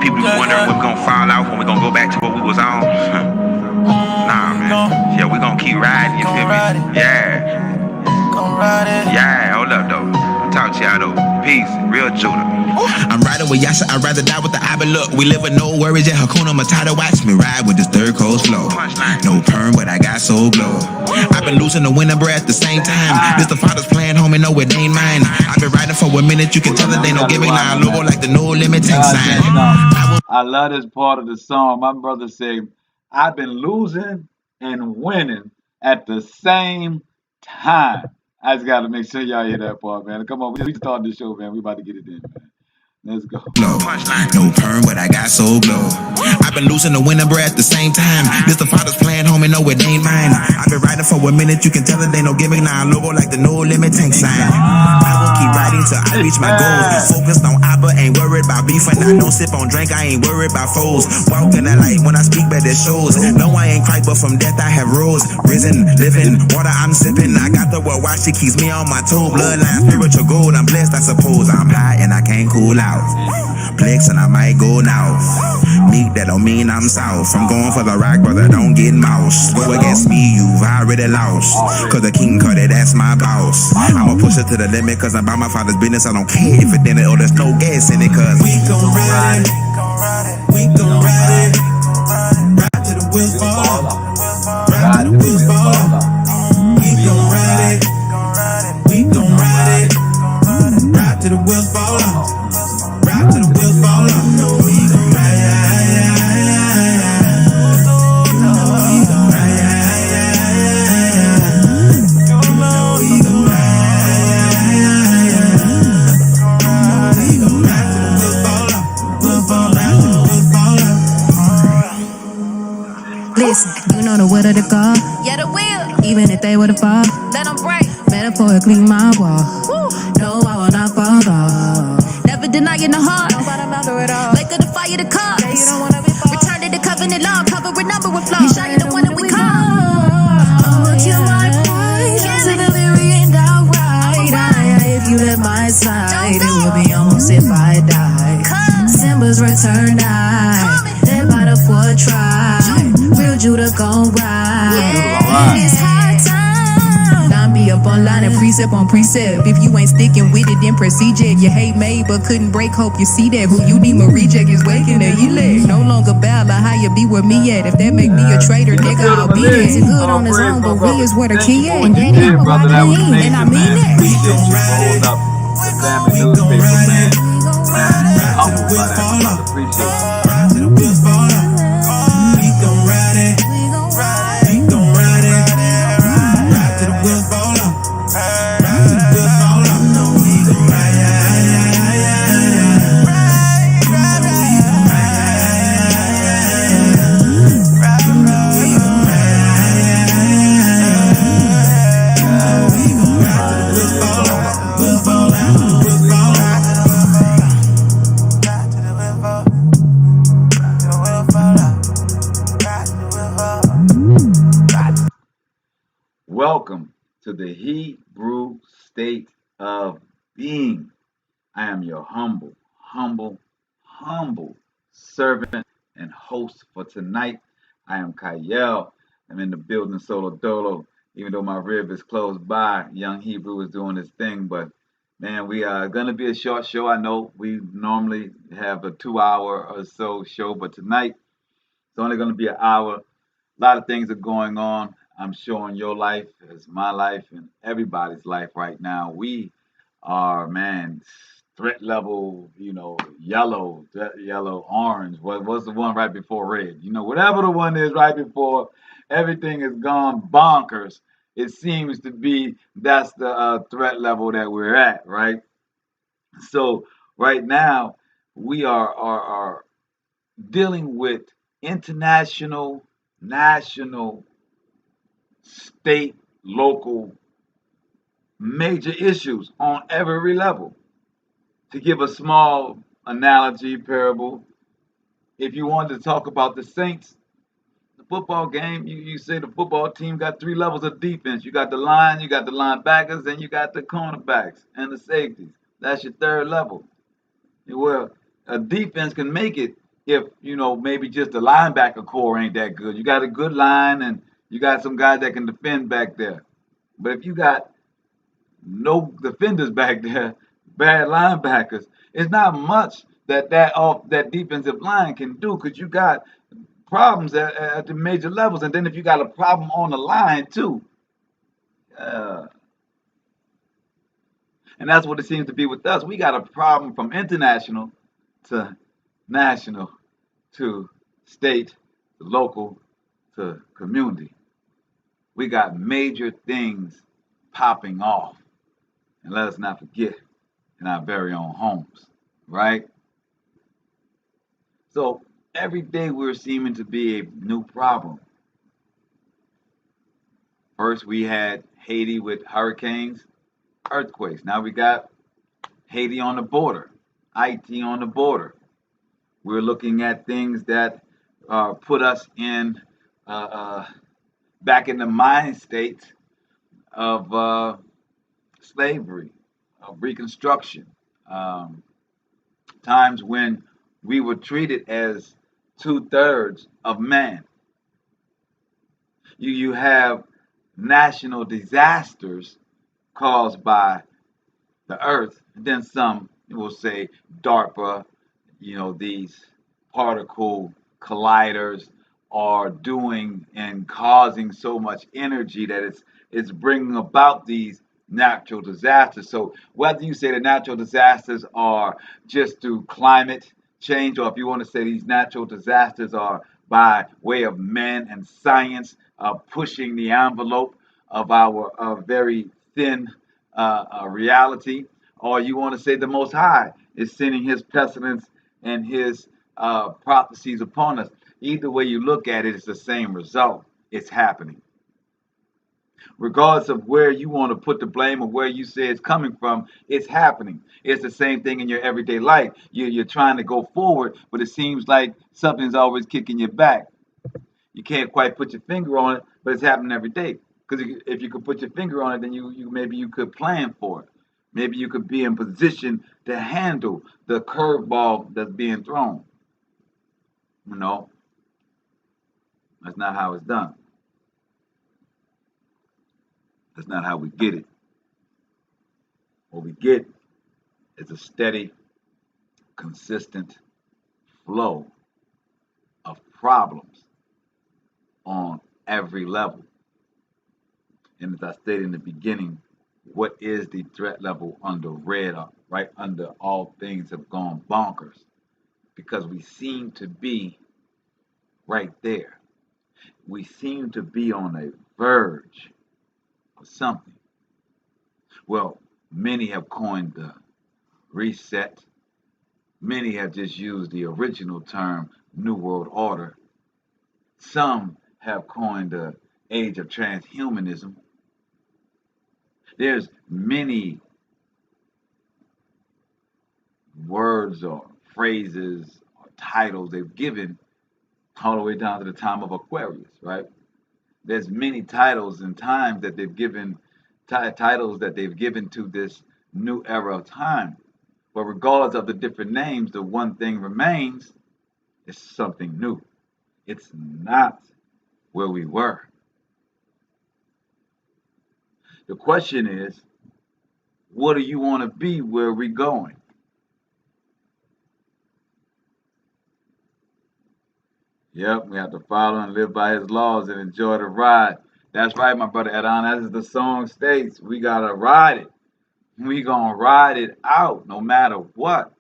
People be wondering when we gonna fall off, when we gonna go back to what we was on. Nah, man. Yeah, we gonna keep riding, you feel me? Yeah. Yeah, hold up, though. Talk to y'all, though. Peace. Real Judah. I'm riding with Yasha, I'd rather die with the I, but look, we live with no worries, yeah, Hakuna Matata, watch me ride with this third coast flow. No perm, but I got soul glow. I've been losing the winning breath at the same time. This the father's plan, homie, no, it ain't mine. I've been riding for a minute, you can tell that they no giving now logo like the no limit tank sign. I love this part of the song. My brother said, I've been losing and winning at the same time. I just got to make sure y'all hear that part, man. Come on, we start this show, man. We about to get it in, man. Let's go. No perm, but I got soul glow. I've been losing the winning breath at the same time. This the father's plan, homie, no, it ain't mine. I've been riding for a minute, you can tell that they no giving now logo like the no limit tank sign. I will keep riding till I reach my goals. Focused on Abba, ain't worried about beef, and I don't sip on drink, I ain't worried about foes. Walking the light when I speak, but it shows. No, I ain't Christ, but from death I have rose. Risen, living, water I'm sipping. I got the world watch, she keeps me on my toe. Bloodline, spiritual gold, I'm blessed, I suppose. I'm high and I can't cool out. Plex and I might go now. Meek, that don't mean I'm south. I'm going for the rock, brother, don't get mouse. Go against me, you've already lost. Cause the king cut it, that's my boss. I'ma push it to the limit, cause I'm about my father's business. I don't care if it didn't or there's no gas in it, cause we gon' ride it. We gon' ride it. Ride to the wheels fall off. Ride to the wheels fall off. We gon' ride it. We gon' ride it. Ride to the wheels fall off. Ride to the wheels fall off. No, we gon' ride it. Listen, you know the will of the God. Yeah, the will. Even if they were to fall, Let them break. metaphorically my wall. Woo. No, I will not fall off. Never denying the heart. Nobody matter at all. Lake of the fire, the cause. Yeah, you don't wanna be far. Return to the covenant law. Cover a number with flaws. You sure you the one that we call. Oh, you like white. To the very end, I'll ride. If you left my side, it would be almost if I died. Simba's return night. They're about to for a try. Real Judah gon' ride. Yeah, it's high time. Line be up on line and precept on precept. If you ain't sticking with it, then proceed. You hate made but couldn't break. Hope you see that. Who you deem a reject is waking the elect. No longer bow like how you be with me at. If that make me a traitor, nigga, I'll be there. It's good on his own, but we is where the key at. And daddy, I'm brother, that was amazing, and I mean man. that. We gon' ride it. The family newspaper, man. Humble by that, brother. Appreciate it. Ride to the wheels fall off. We gon' ride it. We gon' ride it. Ride to the wheels fall off. Ride to the wheels fall off. No, we gon' ride it. Welcome to the Hebrew state of being. I am your humble servant and host for tonight. I am Kayel. I'm in the building solo dolo. Even though my rib is close by, young Hebrew is doing his thing. But man, we are gonna be a short show. I know we normally have a 2 hour or so show, but tonight it's only gonna be an hour. A lot of things are going on. I'm sure in your life, it's my life, and everybody's life right now. We are, man, threat level, yellow, orange. What's the one right before red? Whatever the one is right before, everything has gone bonkers. It seems to be that's the threat level that we're at, right? So right now, we are dealing with international, national, state, local, major issues on every level. To give a small analogy, parable, if you wanted to talk about the Saints, the football game, you say the football team got 3 levels of defense. You got the line, you got the linebackers, and you got the cornerbacks and the safeties. That's your 3rd level. Well, a defense can make it if maybe just the linebacker core ain't that good. You got a good line and you got some guys that can defend back there. But if you got no defenders back there, bad linebackers, it's not much that defensive line can do because you got problems at the major levels, and then if you got a problem on the line too, uh, and that's what it seems to be with us. We got a problem from international to national to state to local to community. We got major things popping off, and let us not forget in our very own homes, right? So every day we're seeming to be a new problem. First, we had Haiti with hurricanes, earthquakes. Now we got Haiti on the border, IT on the border. We're looking at things that put us in back in the mind state of slavery, of Reconstruction, um, times when we were treated as 2/3 of man. You have national disasters caused by the earth, and then some will say DARPA, these particle colliders are doing and causing so much energy that it's bringing about these natural disasters. So whether you say the natural disasters are just through climate change, or if you want to say these natural disasters are by way of men and science pushing the envelope of our very thin reality, or you want to say the Most High is sending His pestilence and His prophecies upon us. Either way you look at it, it's the same result. It's happening. Regardless of where you want to put the blame or where you say it's coming from, it's happening. It's the same thing in your everyday life. You're trying to go forward, but it seems like something's always kicking you back. You can't quite put your finger on it, but it's happening every day. Because if you could put your finger on it, then you maybe you could plan for it. Maybe you could be in position to handle the curveball that's being thrown. That's not how it's done. That's not how we get it. What we get is a steady, consistent flow of problems on every level. And as I stated in the beginning, what is the threat level under red, right under all things have gone bonkers? Because we seem to be right there. We seem to be on a verge of something. Well, many have coined the reset. Many have just used the original term New World Order. Some have coined the age of transhumanism. There's many words or phrases or titles they've given all the way down to the time of Aquarius, right? There's many titles and times that they've given titles that they've given to this new era of time. But regardless of the different names, the one thing remains: it's something new. It's not where we were. The question is, what do you want to be where we're going? Yep, we have to follow and live by His laws and enjoy the ride. That's right, my brother Adon. As the song states, we gotta ride it. We gonna ride it out no matter what.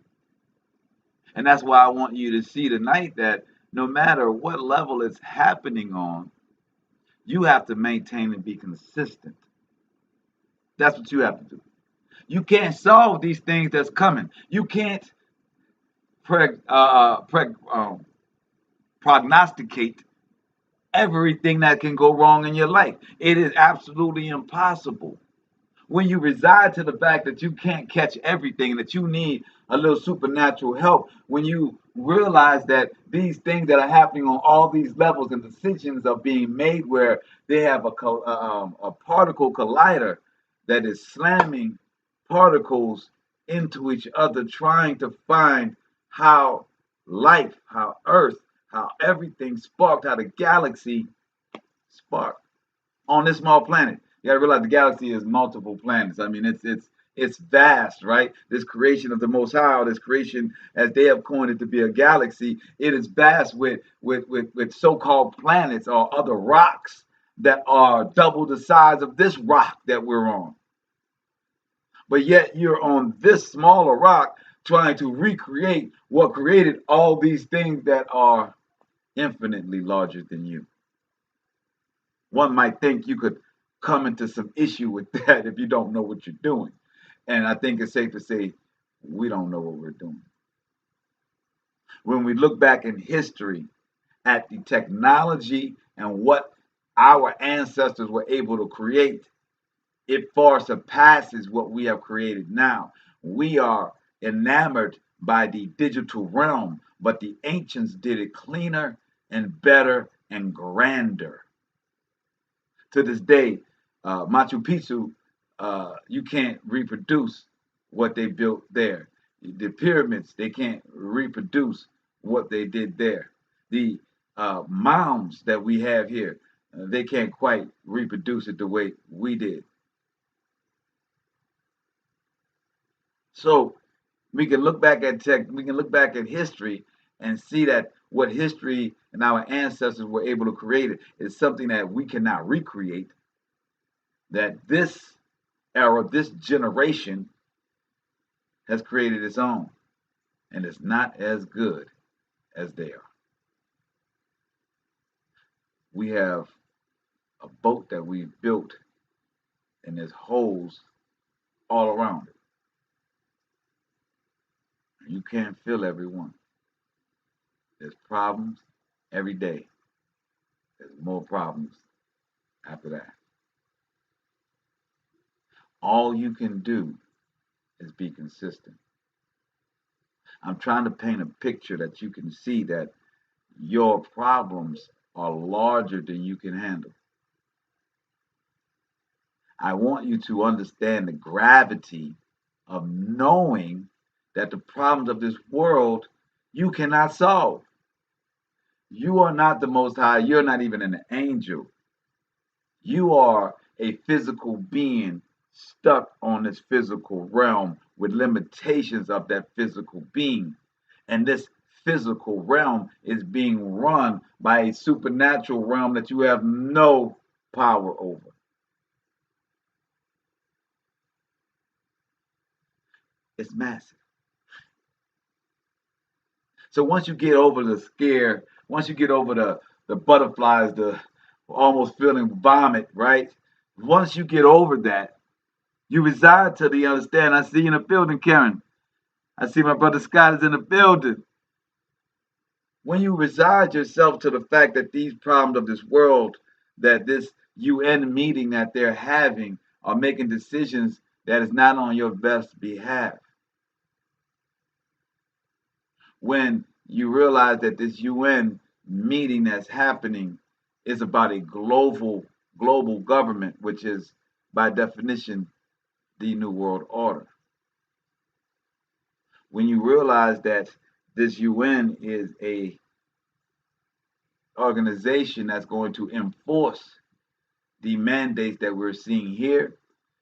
And that's why I want you to see tonight that no matter what level it's happening on, you have to maintain and be consistent. That's what you have to do. You can't solve these things that's coming. You can't prognosticate everything that can go wrong in your life. It is absolutely impossible. When you reside to the fact that you can't catch everything, that you need a little supernatural help, when you realize that these things that are happening on all these levels and decisions are being made where they have a particle collider that is slamming particles into each other, trying to find how life, how Earth, how everything sparked, how the galaxy sparked on this small planet. You got to realize the galaxy is multiple planets. I mean, it's vast, right? This creation of the Most High, this creation as they have coined it to be a galaxy, it is vast with so-called planets or other rocks that are double the size of this rock that we're on. But yet you're on this smaller rock trying to recreate what created all these things that are infinitely larger than you. One might think you could come into some issue with that if you don't know what you're doing. And I think it's safe to say we don't know what we're doing. When we look back in history at the technology and what our ancestors were able to create, it far surpasses what we have created now. We are enamored by the digital realm, but the ancients did it cleaner and better and grander. To this day, Machu Picchu, you can't reproduce what they built there. The pyramids, they can't reproduce what they did there. The mounds that we have here, they can't quite reproduce it the way we did. So we can look back at we can look back at history and see that what history and our ancestors were able to create is something that we cannot recreate. That this era, this generation has created its own, and it's not as good as they are. We have a boat that we've built, and there's holes all around it. You can't fill every one. There's problems every day. There's more problems after that. All you can do is be consistent. I'm trying to paint a picture that you can see that your problems are larger than you can handle. I want you to understand the gravity of knowing that the problems of this world you cannot solve. You are not the Most High. You're not even an angel. You are a physical being stuck on this physical realm with limitations of that physical being. And this physical realm is being run by a supernatural realm that you have no power over. It's massive. So once you get over the scare, once you get over the butterflies, the almost feeling vomit, right? Once you get over that, you reside till the understand. I see you in the building, Karen. I see my brother Scott is in the building. When you reside yourself to the fact that these problems of this world, that this UN meeting that they're having are making decisions that is not on your best behalf. When you realize that this UN meeting that's happening is about a global government, which is by definition the New World Order. When you realize that this UN is a organization that's going to enforce the mandates that we're seeing here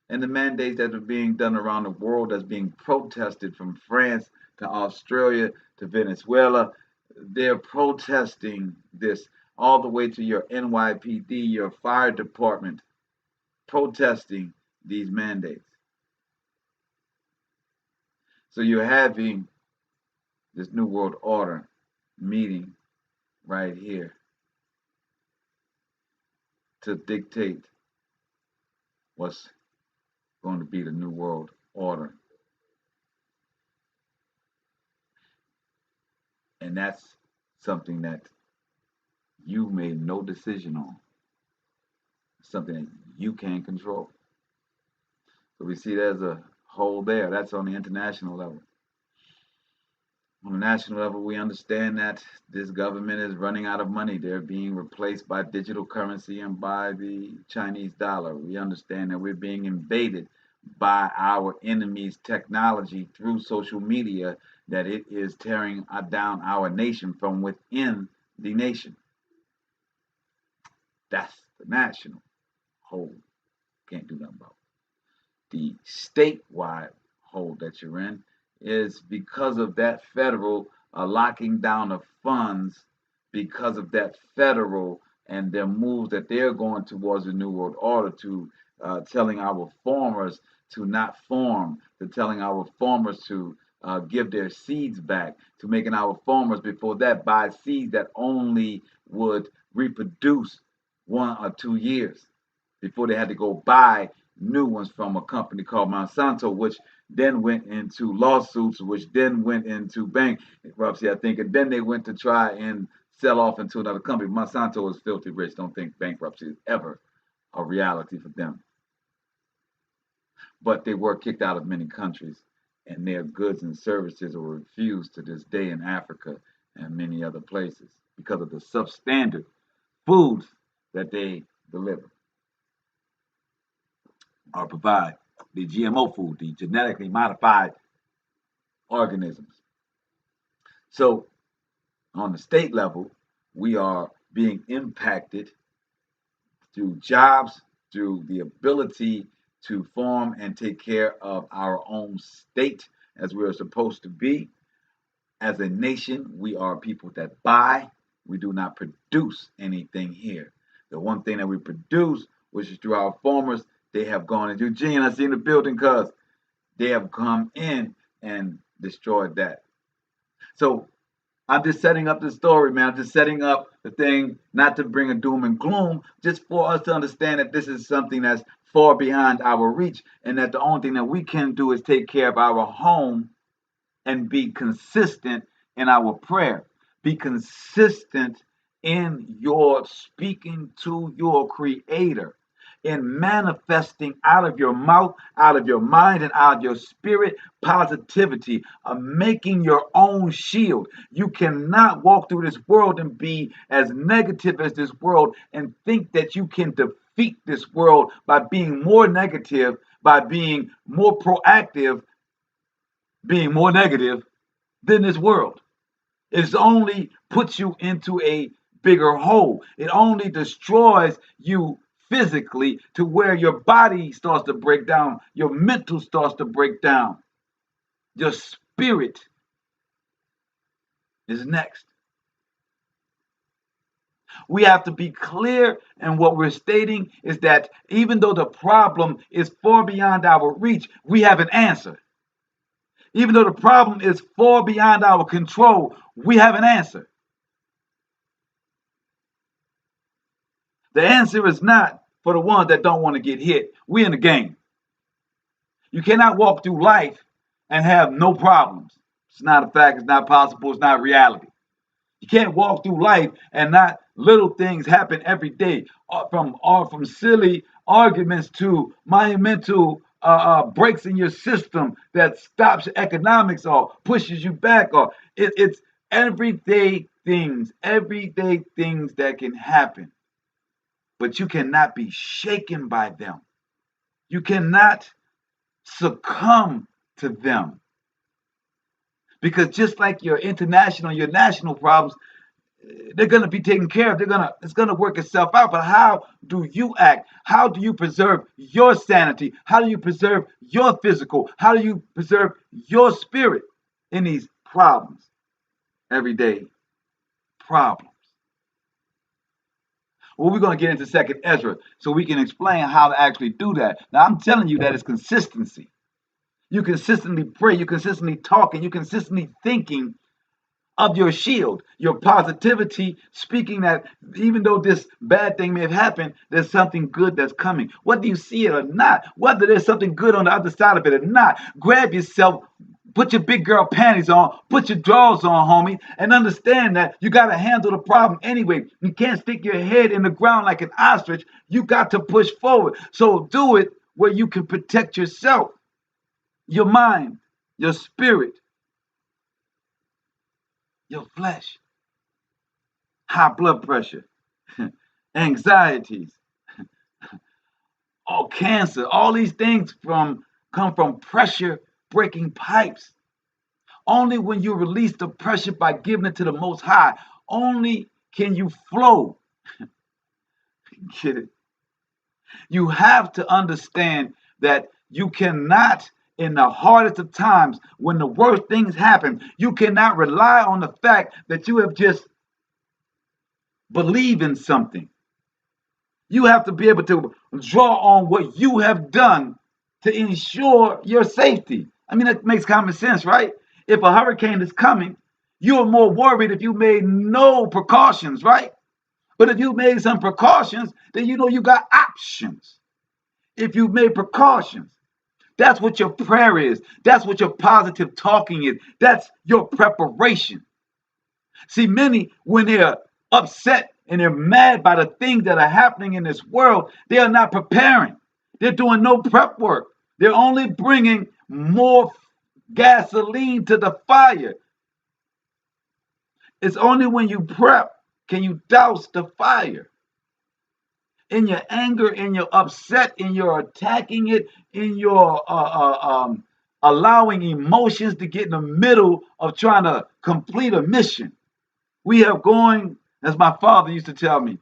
and the mandates that are being done around the world, that's being protested from France to Australia to Venezuela. They're protesting this all the way to your NYPD, your fire department, protesting these mandates. So you're having this New World Order meeting right here to dictate what's going to be the New World Order. And that's something that you made no decision on. Something that you can't control. So we see there's a hole there. That's on the international level. On the national level, we understand that this government is running out of money. They're being replaced by digital currency and by the Chinese dollar. We understand that we're being invaded by our enemies' technology through social media that it is tearing down our nation from within the nation. That's the national hold. Can't do nothing about it. The statewide hold that you're in is because of that federal locking down of funds, because of that federal and their moves that they're going towards the New World Order to telling our farmers to not farm, to telling our farmers to give their seeds back, to making our farmers before that buy seeds that only would reproduce 1 or 2 years before they had to go buy new ones from a company called Monsanto, which then went into lawsuits, which then went into bankruptcy, I think, and then they went to try and sell off into another company. Monsanto is filthy rich. Don't think bankruptcy is ever a reality for them. But they were kicked out of many countries, and their goods and services are refused to this day in Africa and many other places because of the substandard foods that they deliver or provide, the GMO food, the genetically modified organisms. So on the state level, we are being impacted through jobs, through the ability to farm and take care of our own state as we're supposed to be. As a nation, we are people that buy. We do not produce anything here. The one thing that we produce, which is through our farmers, they have gone into Eugene. I seen the building because they have come in and destroyed that. So I'm just setting up the story, man. I'm just setting up the thing, not to bring a doom and gloom, just for us to understand that this is something that's far behind our reach, and that the only thing that we can do is take care of our home and be consistent in our prayer. Be consistent in your speaking to your creator, in manifesting out of your mouth, out of your mind, and out of your spirit positivity, of making your own shield. You cannot walk through this world and be as negative as this world and think that you can defeat this world by being more negative, by being more proactive, being more negative than this world. It only puts you into a bigger hole. It only destroys you physically to where your body starts to break down, your mental starts to break down, your spirit is next. We have to be clear, and what we're stating is that even though the problem is far beyond our reach, we have an answer. Even though the problem is far beyond our control, we have an answer. The answer is not for the ones that don't want to get hit. We're in the game. You cannot walk through life and have no problems. It's not a fact. It's not possible. It's not reality. You can't walk through life and not little things happen every day, from silly arguments to monumental breaks in your system that stops economics or pushes you back, or it's everyday things that can happen, but you cannot be shaken by them. You cannot succumb to them, because just like your international, your national problems, they're going to be taken care of. It's going to work itself out. But how do you act? How do you preserve your sanity? How do you preserve your physical? How do you preserve your spirit in these problems? Everyday problems. Well, we're going to get into 2nd Ezra so we can explain how to actually do that. Now, I'm telling you that it's consistency. You consistently pray, you consistently talking, you consistently thinking of your shield, your positivity, speaking that even though this bad thing may have happened, there's something good that's coming. Whether you see it or not, whether there's something good on the other side of it or not, grab yourself, put your big girl panties on, put your drawers on, homie, and understand that you got to handle the problem anyway. You can't stick your head in the ground like an ostrich. You got to push forward. So do it where you can protect yourself, your mind, your spirit, your flesh, high blood pressure, anxieties, all cancer, all these things come from pressure breaking pipes. Only when you release the pressure by giving it to the Most High, only can you flow. Get it? You have to understand that you cannot, in the hardest of times, when the worst things happen, you cannot rely on the fact that you have just believed in something. You have to be able to draw on what you have done to ensure your safety. I mean, that makes common sense, right? If a hurricane is coming, you're more worried if you made no precautions, right? But if you made some precautions, then you know you got options. If you made precautions, that's what your prayer is. That's what your positive talking is. That's your preparation. See, many, when they're upset and they're mad by the things that are happening in this world, they are not preparing. They're doing no prep work. They're only bringing more gasoline to the fire. It's only when you prep can you douse the fire. In your anger, in your upset, in your attacking it, in your allowing emotions to get in the middle of trying to complete a mission. We have going, as my father used to tell me,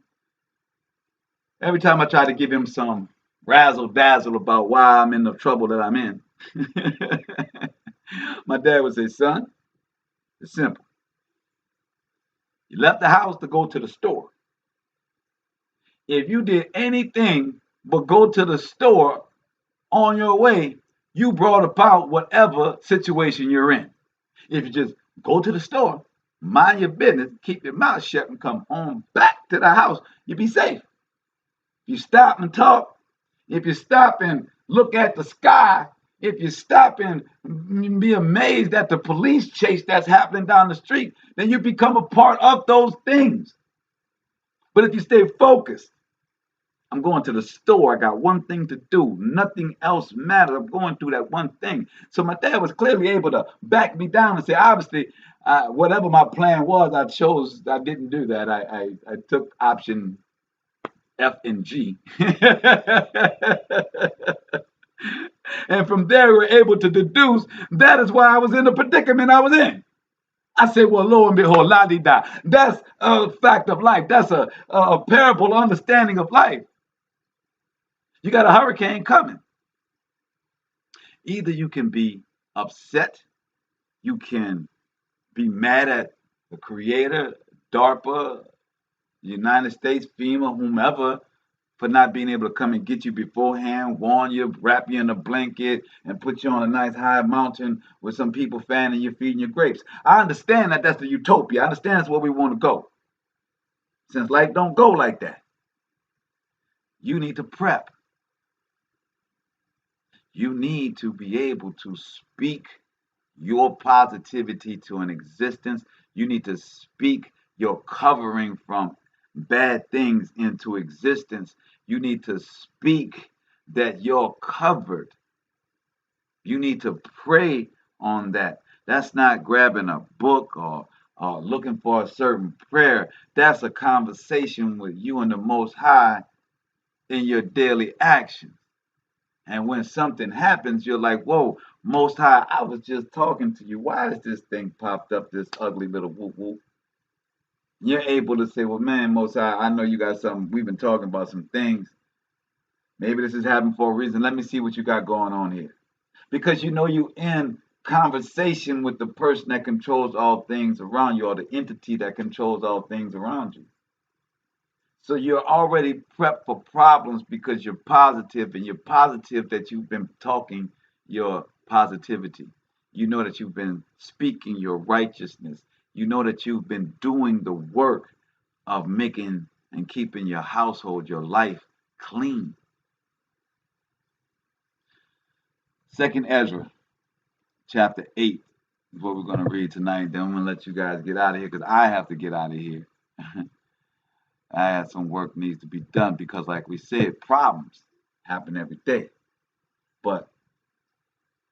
every time I try to give him some razzle dazzle about why I'm in the trouble that I'm in. My dad would say, son, it's simple. You left the house to go to the store. If you did anything but go to the store on your way, you brought about whatever situation you're in. If you just go to the store, mind your business, keep your mouth shut, and come on back to the house, you'll be safe. If you stop and talk, if you stop and look at the sky, if you stop and be amazed at the police chase that's happening down the street, then you become a part of those things. But if you stay focused, I'm going to the store. I got one thing to do. Nothing else matters. I'm going through that one thing. So my dad was clearly able to back me down and say, obviously, whatever my plan was, I didn't do that. I took option F and G. And from there, we were able to deduce that is why I was in the predicament I was in. I said, well, lo and behold, la-di-da. That's a fact of life. That's a parable understanding of life. You got a hurricane coming. Either you can be upset, you can be mad at the creator, DARPA, United States, FEMA, whomever, for not being able to come and get you beforehand, warn you, wrap you in a blanket, and put you on a nice high mountain with some people fanning you, feeding you grapes. I understand that that's the utopia. I understand that's where we want to go. Since life don't go like that, you need to prep. You need to be able to speak your positivity to an existence. You need to speak your covering from bad things into existence. You need to speak that you're covered. You need to pray on that. That's not grabbing a book or looking for a certain prayer. That's a conversation with you and the Most High in your daily actions. And when something happens, you're like, whoa, Most High, I was just talking to you. Why is this thing popped up, this ugly little whoop whoop? You're able to say, well, man, Most High, I know you got something. We've been talking about some things. Maybe this is happening for a reason. Let me see what you got going on here. Because you know you in conversation with the person that controls all things around you, or the entity that controls all things around you. So you're already prepped for problems because you're positive, and you're positive that you've been talking your positivity. You know that you've been speaking your righteousness. You know that you've been doing the work of making and keeping your household, your life clean. Second Ezra, chapter 8 is what we're going to read tonight. Then I'm going to let you guys get out of here because I have to get out of here. I had some work needs to be done because, like we said, problems happen every day. But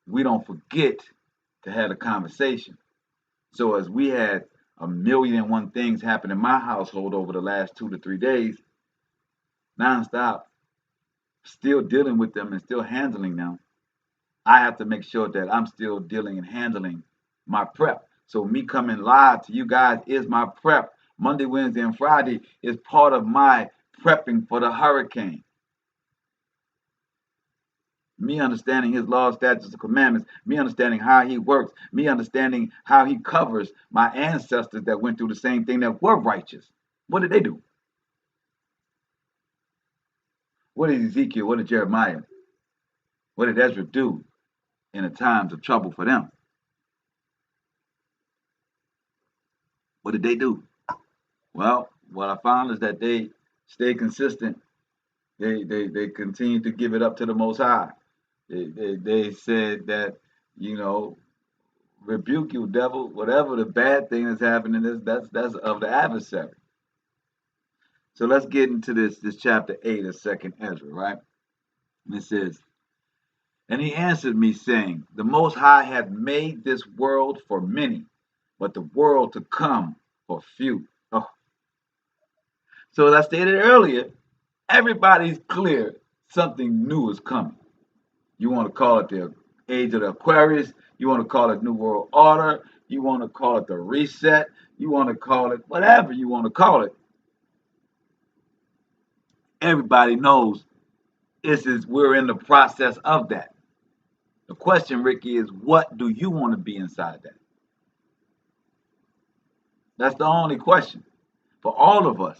we don't forget to have a conversation. So as we had 1,000,001 things happen in my household over the last 2 to 3 days, nonstop, still dealing with them and still handling them, I have to make sure that I'm still dealing and handling my prep. So me coming live to you guys is my prep. Monday, Wednesday, and Friday is part of my prepping for the hurricane. Me understanding his laws, statutes, and commandments, me understanding how he works, me understanding how he covers my ancestors that went through the same thing that were righteous. What did they do? What did Ezekiel, what did Jeremiah, what did Ezra do in the times of trouble for them? What did they do? Well, what I found is that they stayed consistent. They continued to give it up to the Most High. They said that, you know, rebuke you, devil. Whatever the bad thing that's happening is that's of the adversary. So let's get into this chapter 8 of 2nd Ezra, right? And it says, and he answered me, saying, the Most High hath made this world for many, but the world to come for few. Oh. So as I stated earlier, everybody's clear something new is coming. You want to call it the age of the Aquarius, you want to call it New World Order, you want to call it the reset, you want to call it whatever you want to call it. Everybody knows we're in the process of that. The question, Ricky, is what do you want to be inside that? That's the only question for all of us.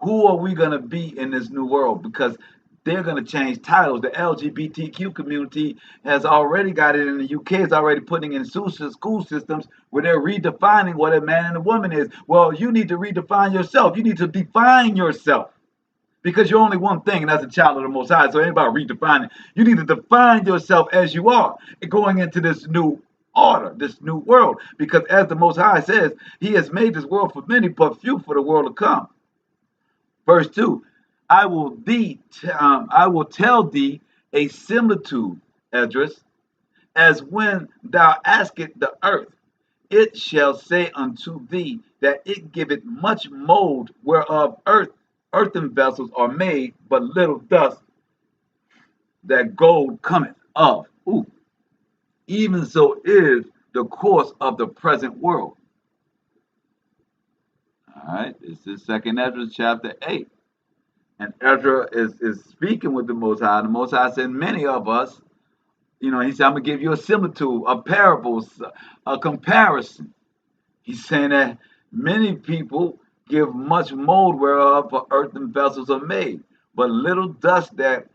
Who are we going to be in this new world? Because they're going to change titles. The LGBTQ community has already got it in the UK, is already putting in school systems where they're redefining what a man and a woman is. Well, you need to redefine yourself. You need to define yourself. Because you're only one thing, and that's a child of the Most High. So it ain't about redefining. You need to define yourself as you are going into this new order, this new world. Because as the Most High says, he has made this world for many, but few for the world to come. Verse 2, I will tell thee a similitude, Esdras, as when thou askest the earth, it shall say unto thee that it giveth much mold, whereof earthen vessels are made, but little dust that gold cometh of. Ooh. Even so is the course of the present world. All right, this is 2nd Ezra chapter 8. And Ezra is speaking with the Most High. The Most High said, many of us, you know, he said, I'm going to give you a similitude, a parable, a comparison. He's saying that many people give much mold whereof earthen vessels are made, but little dust that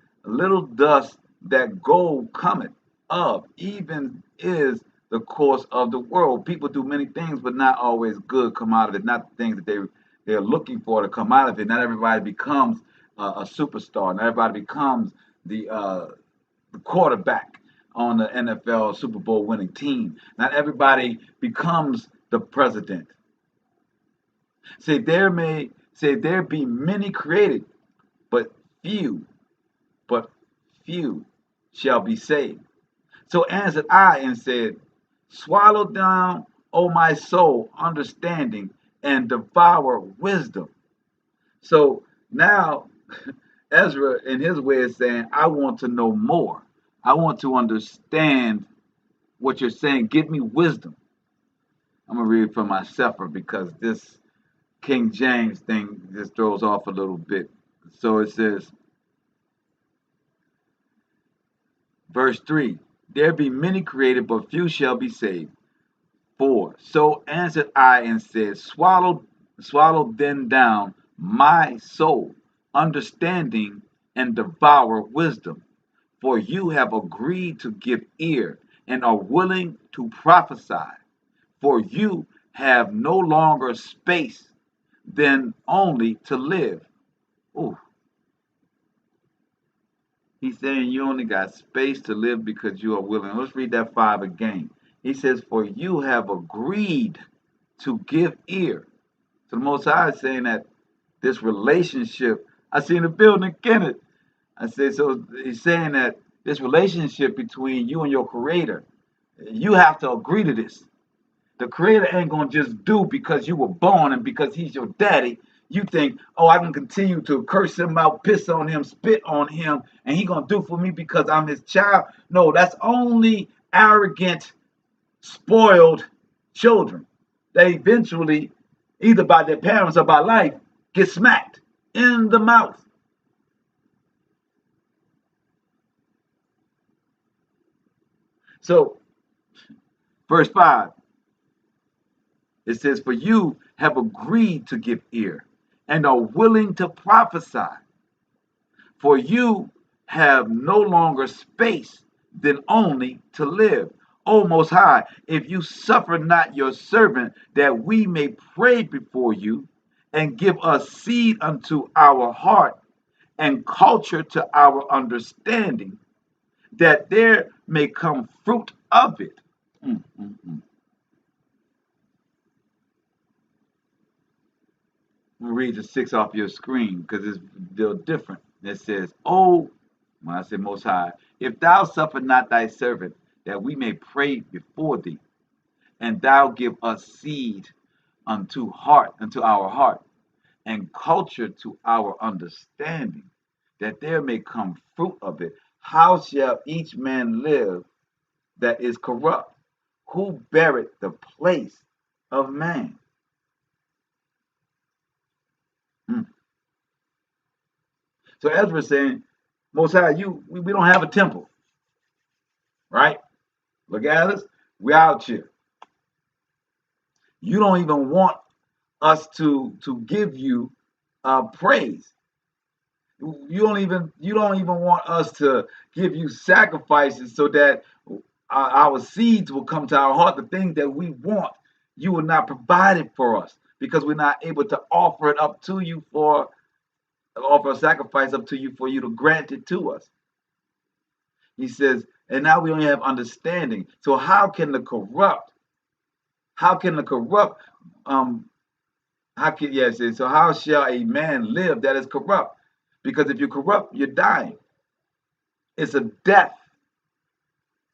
gold cometh of, even is the course of the world. People do many things, but not always good come out of it. Not the things that they're looking for to come out of it. Not everybody becomes a superstar. Not everybody becomes the quarterback on the NFL Super Bowl winning team. Not everybody becomes the president. Say there be many created, but few shall be saved. So answered I and said, swallow down, O my soul, understanding, and devour wisdom. So now Ezra, in his way, is saying, I want to know more. I want to understand what you're saying. Give me wisdom. I'm going to read from my Sefer because this King James thing just throws off a little bit. So it says, verse 3, there be many created, but few shall be saved. 4, so answered I and said, swallow then down my soul, understanding, and devour wisdom. For you have agreed to give ear, and are willing to prophesy. For you have no longer space than only to live. Ooh. He's saying you only got space to live because you are willing. Let's read that 5 again. He says, for you have agreed to give ear. So the Most High is saying that this relationship, I see in the building, Kenneth. I said, so he's saying that this relationship between you and your Creator, you have to agree to this. The Creator ain't going to just do because you were born and because he's your daddy. You think, oh, I can continue to curse him out, piss on him, spit on him, and he going to do for me because I'm his child. No, that's only arrogant spoiled children. They eventually, either by their parents or by life, get smacked in the mouth. So, verse 5, it says, "For you have agreed to give ear and are willing to prophesy. For you have no longer space than only to live. O Most High, if you suffer not your servant that we may pray before you, and give us seed unto our heart and culture to our understanding, that there may come fruit of it." Mm, mm, mm. I'm gonna read the 6 off your screen because it's still different. It says, "Oh, when I say Most High, if thou suffer not thy servant, that we may pray before thee, and thou give us seed unto our heart, and culture to our understanding, that there may come fruit of it, how shall each man live that is corrupt? Who beareth the place of man?" Hmm. So Ezra is saying, Most High, we don't have a temple, right? Look at us. We're out here. You don't even want us to give you praise. You don't even want us to give you sacrifices so that our seeds will come to our heart. The things that we want, you will not provide it for us because we're not able to offer it up to you for offer a sacrifice up to you for you to grant it to us. He says, and now we only have understanding. So how can the corrupt how can yes yeah, so how shall a man live that is corrupt? Because if you're corrupt, you're dying. It's a death.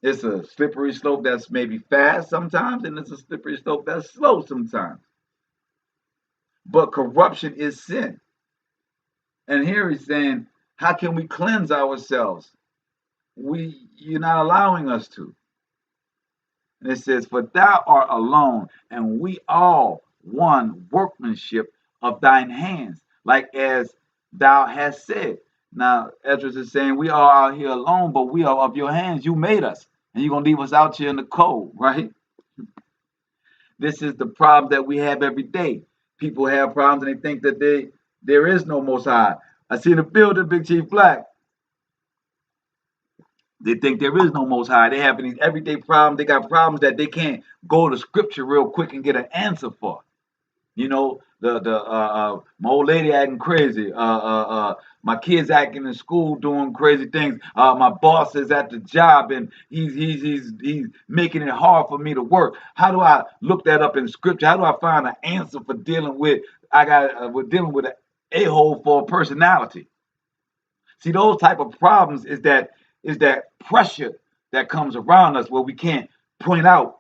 It's a slippery slope that's maybe fast sometimes, and it's a slippery slope that's slow sometimes. But corruption is sin. And here he's saying, how can we cleanse ourselves? You're not allowing us to. And it says, "For thou art alone, and we all one workmanship of thine hands, like as thou hast said." Now, Ezra is saying, we are out here alone, but we are of your hands. You made us, and you're going to leave us out here in the cold, right? This is the problem that we have every day. People have problems, and they think that there is no Most High. I see the building, Big Chief Black. They think there is no Most High. They have these everyday problems. They got problems that they can't go to Scripture real quick and get an answer for. You know, my old lady acting crazy. My kids acting in school doing crazy things. My boss is at the job and he's making it hard for me to work. How do I look that up in Scripture? How do I find an answer for dealing with? We're dealing with an a-hole for a personality. See, those type of problems is that pressure that comes around us where we can't point out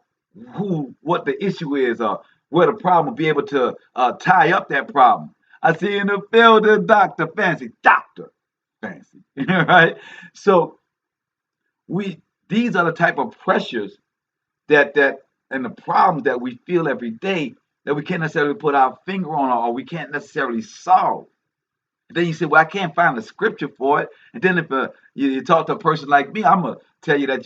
what the issue is or where the problem will be able to tie up that problem. I see in the field, Dr. Fancy, Dr. Fancy, right? So these are the type of pressures that and the problems that we feel every day that we can't necessarily put our finger on or we can't necessarily solve. Then you say, well, I can't find the scripture for it. And then if you talk to a person like me, I'm going to tell you that,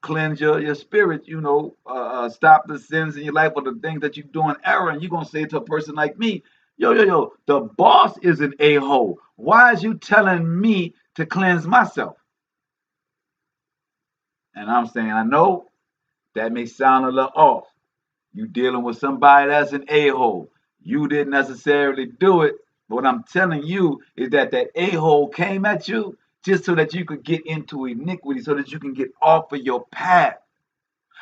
cleanse your spirit, stop the sins in your life or the things that you do in error. And you're going to say to a person like me, yo, the boss is an a-hole. Why is you telling me to cleanse myself? And I'm saying, I know that may sound a little off. You dealing with somebody that's an a-hole. You didn't necessarily do it. But what I'm telling you is that a-hole came at you just so that you could get into iniquity, so that you can get off of your path.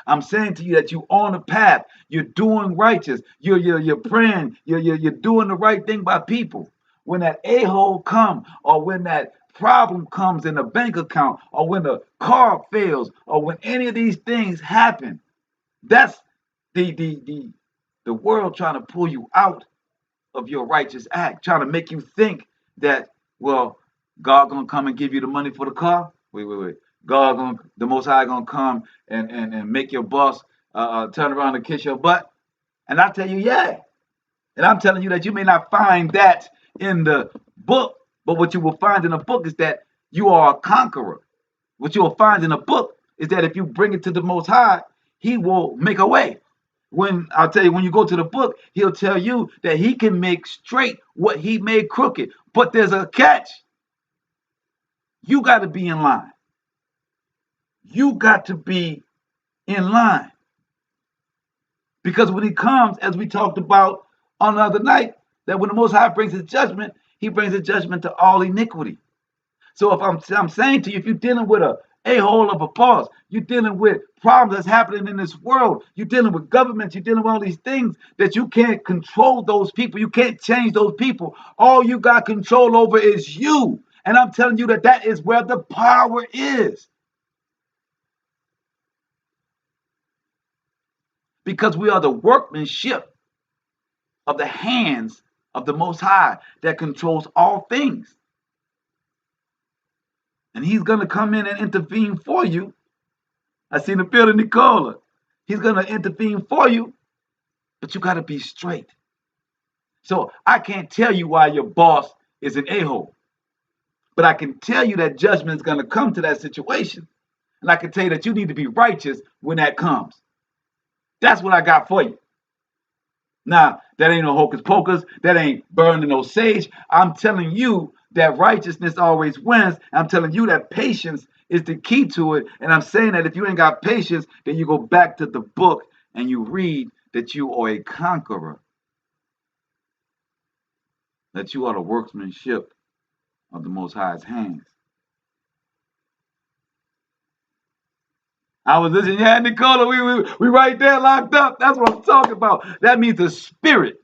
I'm saying to you that you're on the path. You're doing righteous. You're praying. You're doing the right thing by people. When that a-hole comes, or when that problem comes in the bank account, or when the car fails, or when any of these things happen, that's the world trying to pull you out of your righteous act, trying to make you think that, well, God gonna come and give you the money for the car. Wait. The Most High gonna come and make your boss turn around and kiss your butt? And I tell you, yeah. And I'm telling you that you may not find that in the book, but what you will find in the book is that you are a conqueror. What you will find in the book is that if you bring it to the Most High, He will make a way. When I'll tell you, when you go to the book, He'll tell you that He can make straight what He made crooked. But there's a catch. You got to be in line. You got to be in line. Because when He comes, as we talked about on the other night, that when the Most High brings His judgment, He brings His judgment to all iniquity. So if I'm saying to you, if you're dealing with a hole of a boss, you're dealing with problems that's happening in this world, you're dealing with governments, you're dealing with all these things that you can't control those people, you can't change those people. All you got control over is you. And I'm telling you that that is where the power is. Because we are the workmanship of the hands of the Most High that controls all things. And He's going to come in and intervene for you. I seen the building, Nicola. He's going to intervene for you, but you got to be straight. So I can't tell you why your boss is an a-hole, but I can tell you that judgment is going to come to that situation. And I can tell you that you need to be righteous when that comes. That's what I got for you. Now, that ain't no hocus pocus. That ain't burning no sage. I'm telling you that righteousness always wins. I'm telling you that patience is the key to it. And I'm saying that if you ain't got patience, then you go back to the book and you read that you are a conqueror, that you are the workmanship of the Most High's hands. I was listening, yeah, Nicola, we right there locked up. That's what I'm talking about. That means the spirit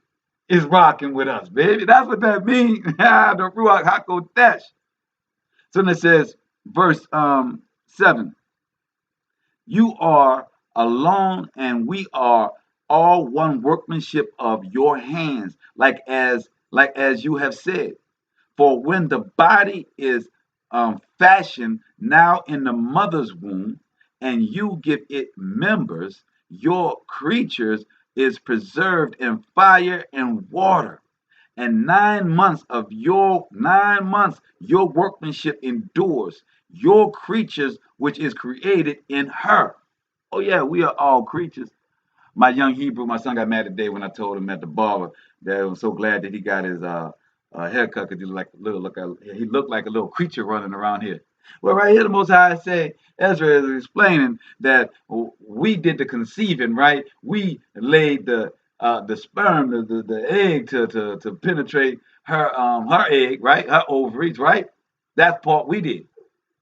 is rocking with us, baby. That's what that means. The Ruach HaKodesh. So then it says, verse 7, you are alone and we are all one workmanship of your hands, like as you have said. For when the body is fashioned now in the mother's womb, and you give it members, your creatures is preserved in fire and water. And 9 months your workmanship endures, your creatures which is created in her. Oh yeah, we are all creatures. My young Hebrew, my son got mad today when I told him at the barber that I was so glad that he got his haircut because he looked like a little creature running around here. Well, right here, the Most High say, Ezra is explaining that we did the conceiving, right? We laid the sperm, the egg to penetrate her egg, right? Her ovaries, right? That part we did.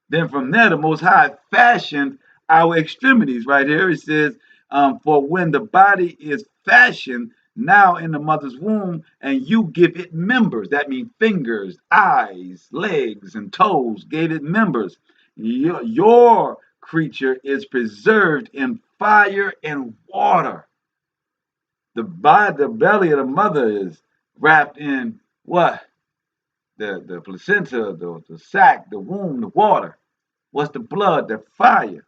Then from there, the Most High fashioned our extremities. Right here, it says, for when the body is fashioned now in the mother's womb, and you give it members. That means fingers, eyes, legs, and toes. Gave it members. Your creature is preserved in fire and water. The belly of the mother is wrapped in what? The placenta, the sac, the womb, the water. What's the blood? The fire.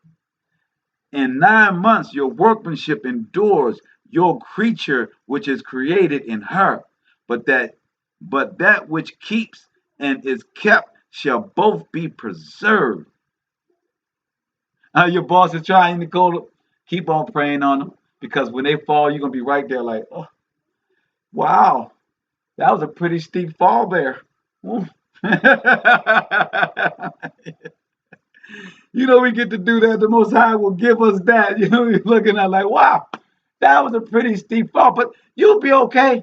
In 9 months your workmanship endures, your creature which is created in her. But that which keeps and is kept shall both be preserved. Your boss is trying, Nicole. Keep on praying on them, because when they fall, you're gonna be right there like, oh, wow, that was a pretty steep fall there. You know, we get to do that. The Most High will give us that. You know, you're looking at like, wow, that was a pretty steep fall, but you'll be okay.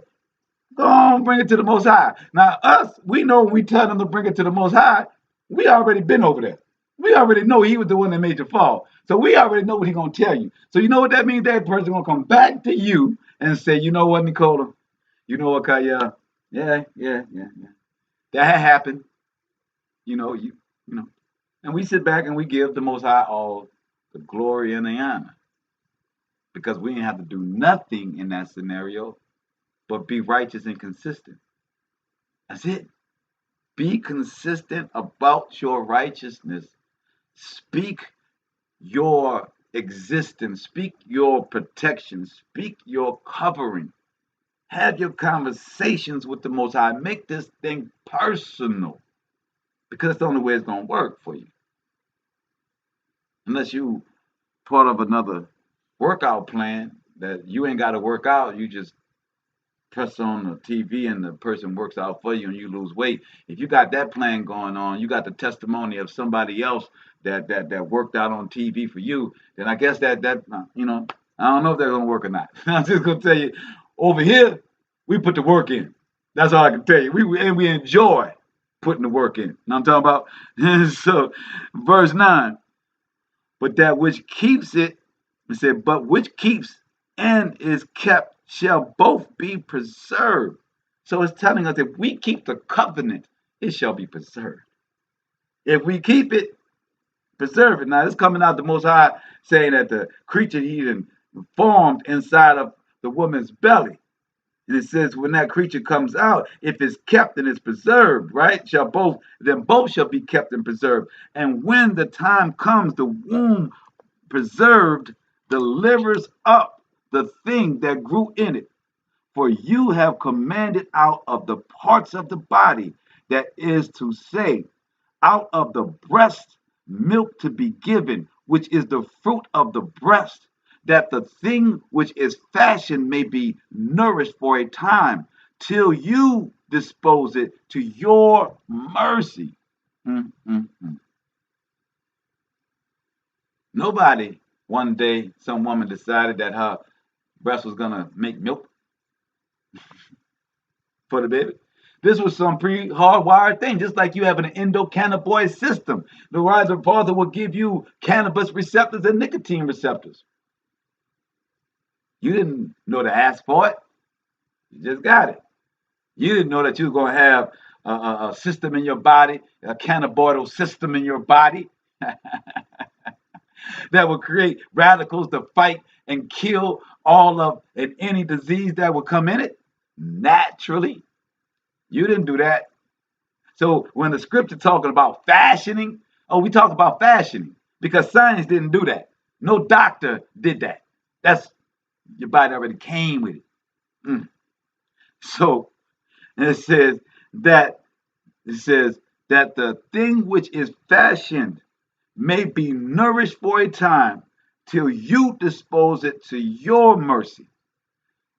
Go on, bring it to the Most High. Now, us, we know when we tell them to bring it to the Most High, we already been over there. We already know He was the one that made you fall. So we already know what He's going to tell you. So you know what that means? That person going to come back to you and say, you know what, Nicola? You know what, Kaya? Yeah. That had happened. You know. And we sit back and we give the Most High all the glory and the honor, because we didn't have to do nothing in that scenario but be righteous and consistent. That's it. Be consistent about your righteousness. Speak your existence, speak your protection, speak your covering. Have your conversations with the Most High. Make this thing personal because it's the only way it's going to work for you. Unless you part of another workout plan that you ain't got to work out, you just press on the TV and the person works out for you and you lose weight. If you got that plan going on, you got the testimony of somebody else that worked out on TV for you, then I guess that I don't know if they're gonna work or not. I'm just gonna tell you, over here we put the work in. That's all I can tell you. We enjoy putting the work in. You know what I'm talking about? So, verse 9. But that which keeps it said, but which keeps and is kept shall both be preserved. So it's telling us if we keep the covenant, it shall be preserved. If we keep it, preserve it. Now it's coming out the Most High saying that the creature he even formed inside of the woman's belly. And it says when that creature comes out, if it's kept and it's preserved, right? Then both shall be kept and preserved. And when the time comes, the womb preserved delivers up the thing that grew in it. For you have commanded out of the parts of the body, that is to say, out of the breast milk to be given, which is the fruit of the breast, that the thing which is fashioned may be nourished for a time, till you dispose it to your mercy. Nobody, one day, some woman decided that her breast was going to make milk for the baby. This was some pre-hardwired thing, just like you have an endocannabinoid system. The riser father will give you cannabis receptors and nicotine receptors. You didn't know to ask for it. You just got it. You didn't know that you were going to have a system in your body, a cannabinoid system in your body that will create radicals to fight and kill all of and any disease that will come in it naturally. You didn't do that. So when the scripture talking about fashioning, we talk about fashioning because science didn't do that. No doctor did that. That's your body already came with it. So it says that the thing which is fashioned may be nourished for a time till you dispose it to your mercy.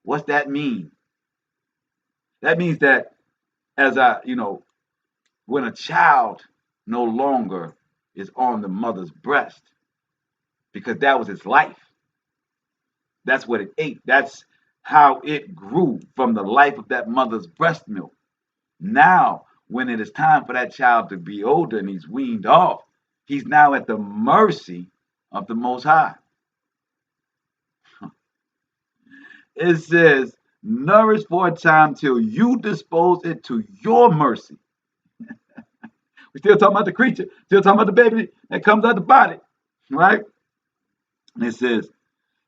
What's that mean? That means that when a child no longer is on the mother's breast, because that was its life. That's what it ate. That's how it grew from the life of that mother's breast milk. Now, when it is time for that child to be older and he's weaned off, he's now at the mercy of the Most High. It says, nourish for a time till you dispose it to your mercy. We're still talking about the creature, still talking about the baby that comes out the body, right? And it says,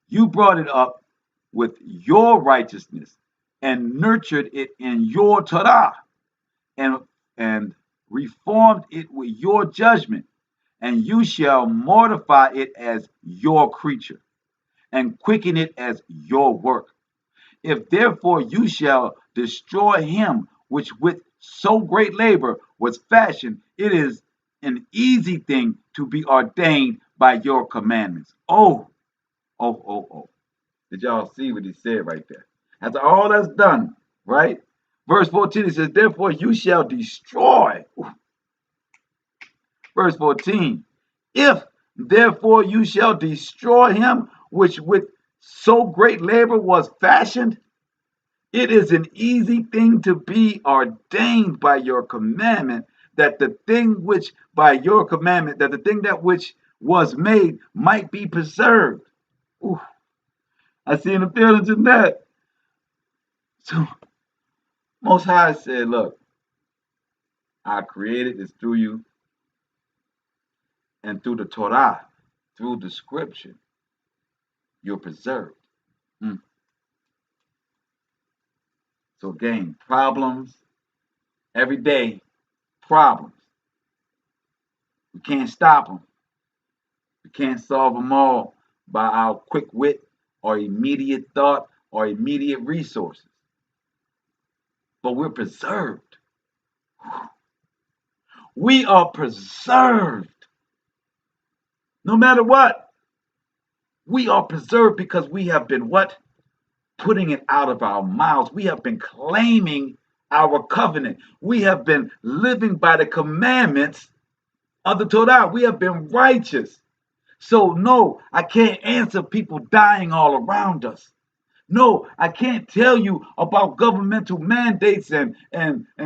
you brought it up with your righteousness and nurtured it in your Torah and reformed it with your judgment, and you shall mortify it as your creature and quicken it as your work. If therefore you shall destroy him which with so great labor was fashioned, it is an easy thing to be ordained by your commandments. Oh. Did y'all see what he said right there? After all that's done, right? Verse 14, it says, therefore you shall destroy. Verse 14, if therefore you shall destroy him which with so great labor was fashioned, it is an easy thing to be ordained by your commandment, that the thing which by your commandment, that the thing that which was made might be preserved. Ooh, I see an appearance in that. So Most High said, look, I created this through you and through the Torah, through the scripture, you're preserved. So again, problems, every day, problems. We can't stop them. We can't solve them all by our quick wit or immediate thought or immediate resources. But we're preserved. We are preserved. No matter what, we are preserved because we have been what? Putting it out of our mouths. We have been claiming our covenant. We have been living by the commandments of the Torah. We have been righteous. So no, I can't answer people dying all around us. No, I can't tell you about governmental mandates and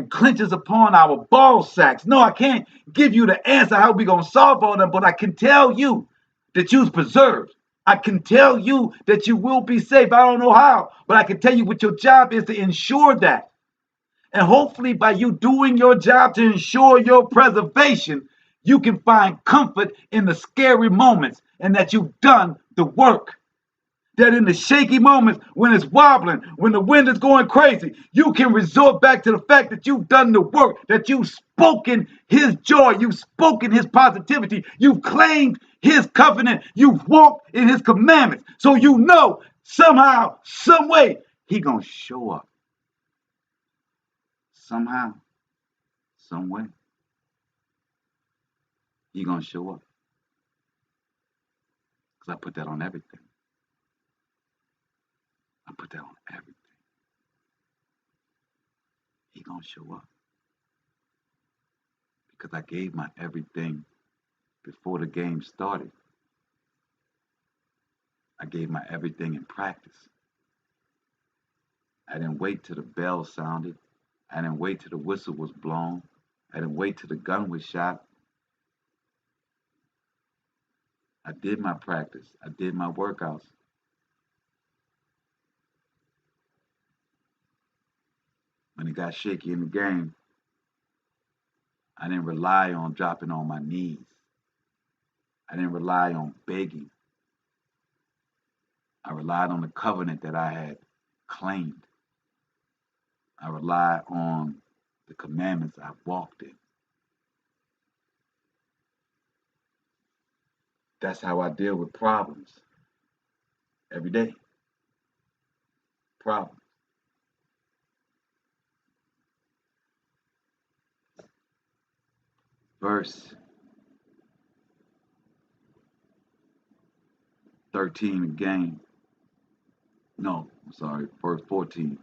clinches upon our ball sacks. No, I can't give you the answer how we gonna solve all them, but I can tell you that you's preserved. I can tell you that you will be safe. I don't know how, but I can tell you what your job is to ensure that. And hopefully by you doing your job to ensure your preservation, you can find comfort in the scary moments and that you've done the work. That in the shaky moments, when it's wobbling, when the wind is going crazy, you can resort back to the fact that you've done the work, that you've spoken his joy, you've spoken his positivity, you've claimed his covenant, you've walked in his commandments. So you know somehow, some way, he gonna show up. Somehow, some way, he gonna show up. Because I put that on everything. I put that on everything. He gonna show up. Because I gave my everything before the game started. I gave my everything in practice. I didn't wait till the bell sounded. I didn't wait till the whistle was blown. I didn't wait till the gun was shot. I did my practice. I did my workouts. When it got shaky in the game, I didn't rely on dropping on my knees. I didn't rely on begging. I relied on the covenant that I had claimed. I relied on the commandments I walked in. That's how I deal with problems every day. Problems. Verse 13 again. No, I'm sorry, verse 14.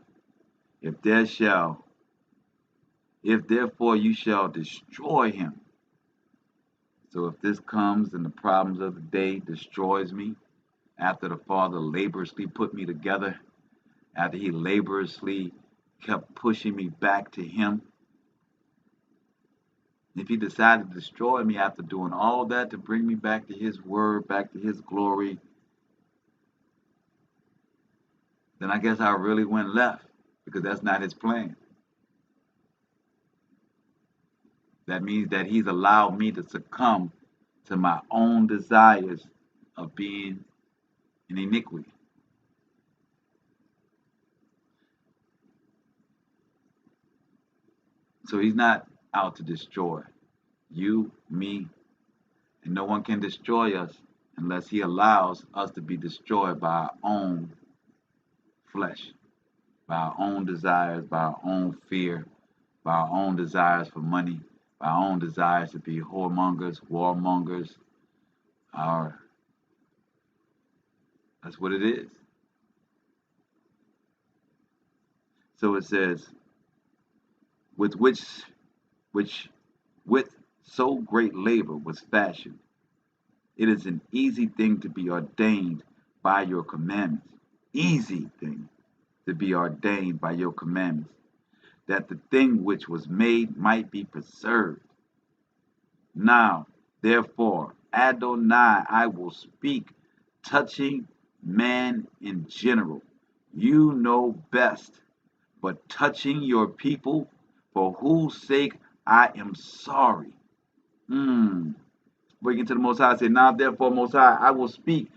If therefore you shall destroy him. So if this comes and the problems of the day destroys me, after the Father laboriously put me together, after he laboriously kept pushing me back to him, if he decided to destroy me after doing all that to bring me back to his word, back to his glory, then I guess I really went left, because that's not his plan. That means that he's allowed me to succumb to my own desires of being in iniquity. So he's not out to destroy you, me, and no one can destroy us unless he allows us to be destroyed by our own flesh, by our own desires, by our own fear, by our own desires for money, by our own desires to be whoremongers, warmongers. That's what it is. So it says, with so great labor was fashioned, it is an easy thing to be ordained by your commandments. Easy thing to be ordained by your commandments, that the thing which was made might be preserved. Now, therefore, Adonai, I will speak touching man in general. You know best, but touching your people, for whose sake I am sorry. Breaking to the Most High, say, now therefore, Most High, I will speak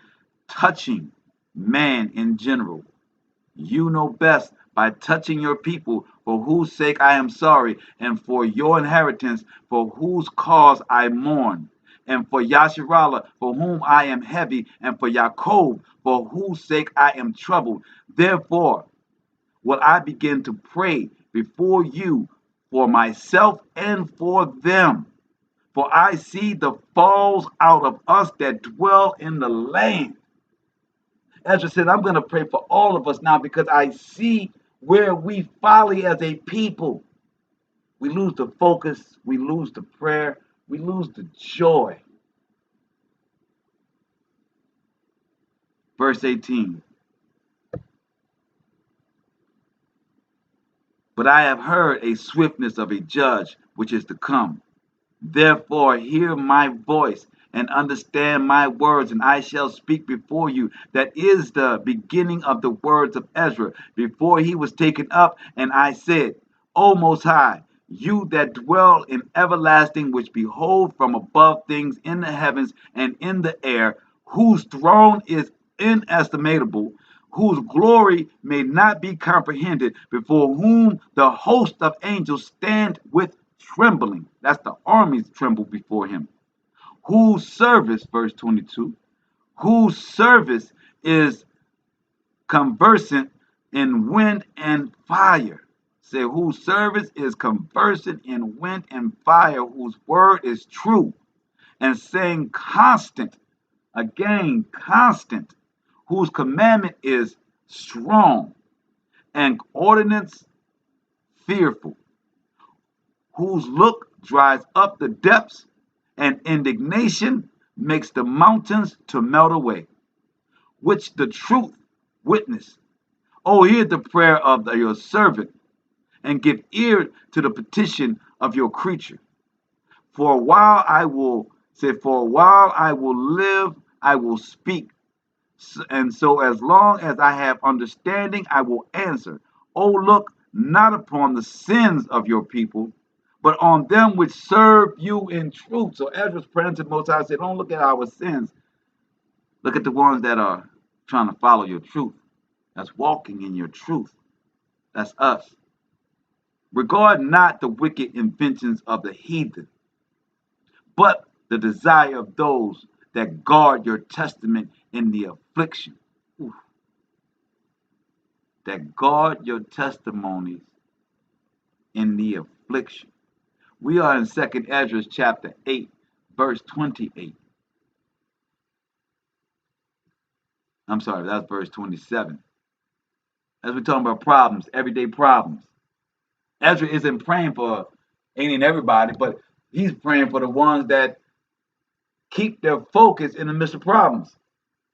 touching man in general. You know best by touching your people, for whose sake I am sorry, and for your inheritance, for whose cause I mourn. and for Yasharallah, for whom I am heavy, and for Yaakov, for whose sake I am troubled. Therefore will I begin to pray before you for myself and for them. For I see the falls out of us that dwell in the land. Ezra said, I'm going to pray for all of us now because I see where we folly as a people. We lose the focus, we lose the prayer, we lose the joy. Verse 18. But I have heard a swiftness of a judge which is to come. Therefore, hear my voice and understand my words, and I shall speak before you. That is the beginning of the words of Ezra, before he was taken up. And I said, O Most High, you that dwell in everlasting, which behold from above things in the heavens and in the air, whose throne is inestimable, whose glory may not be comprehended, before whom the host of angels stand with trembling. That's the armies tremble before him. Whose service, verse 22, whose service is conversant in wind and fire. Say, whose service is conversant in wind and fire, whose word is true, and saying constant, again, constant, whose commandment is strong, and ordinance fearful, whose look dries up the depths, and indignation makes the mountains to melt away, which the truth witness. Oh, hear the prayer of your servant, and give ear to the petition of your creature. For a while I will live, I will speak. And so as long as I have understanding, I will answer. Oh, look not upon the sins of your people, but on them which serve you in truth. So Ezra's praying to the Most High said, don't look at our sins. Look at the ones that are trying to follow your truth. That's walking in your truth. That's us. Regard not the wicked inventions of the heathen, but the desire of those that guard your testament in the affliction. Oof. That guard your testimonies in the affliction. We are in 2nd Ezra chapter 8, verse 28. I'm sorry, that's verse 27. As we're talking about problems, everyday problems. Ezra isn't praying for any and everybody, but he's praying for the ones that keep their focus in the midst of problems.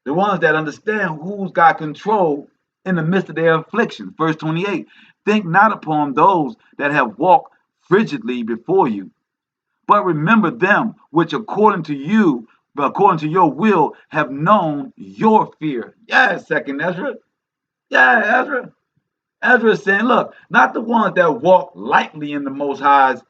The ones that understand who's got control in the midst of their afflictions. Verse 28, think not upon those that have walked frigidly before you, but remember them which according to your will have known your fear. Yes, 2nd Ezra. Yeah, Ezra. Ezra is saying, look, not the ones that walk lightly in the Most High's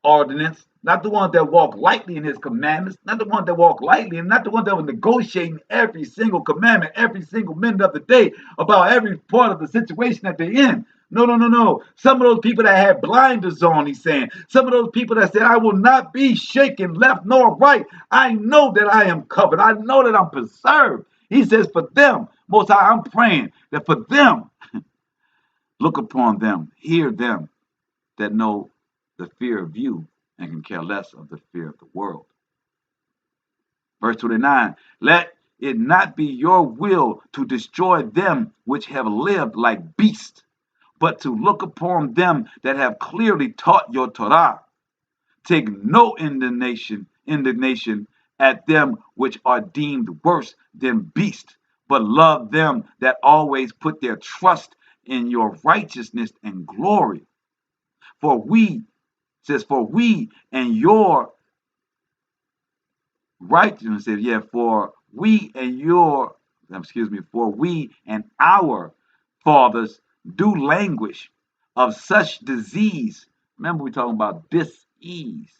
ordinance, not the ones that walk lightly in his commandments, not the ones that walk lightly, and not the ones that were negotiating every single commandment, every single minute of the day about every part of the situation that they're in. No, no, no, no. Some of those people that had blinders on, he's saying. Some of those people that said, I will not be shaken left nor right. I know that I am covered. I know that I'm preserved. He says, for them, Most High, I'm praying that for them, look upon them, hear them that know the fear of you and can care less of the fear of the world. Verse 29, let it not be your will to destroy them which have lived like beasts, but to look upon them that have clearly taught your Torah. Take no indignation at them which are deemed worse than beasts, but love them that always put their trust in your righteousness and glory. For we and your righteousness, for we and our fathers do languish of such disease. Remember, we're talking about dis-ease.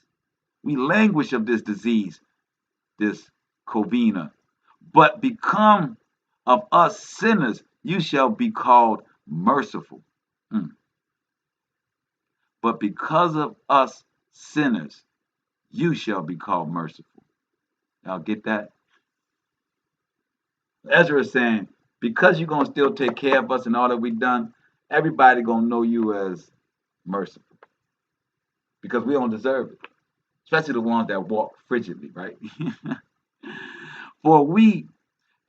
We languish of this disease, this covina. But become of us sinners, you shall be called merciful. But because of us sinners, you shall be called merciful. Y'all get that? Ezra is saying, because you're going to still take care of us and all that we've done, everybody going to know you as merciful because we don't deserve it, especially the ones that walk frigidly, right? For we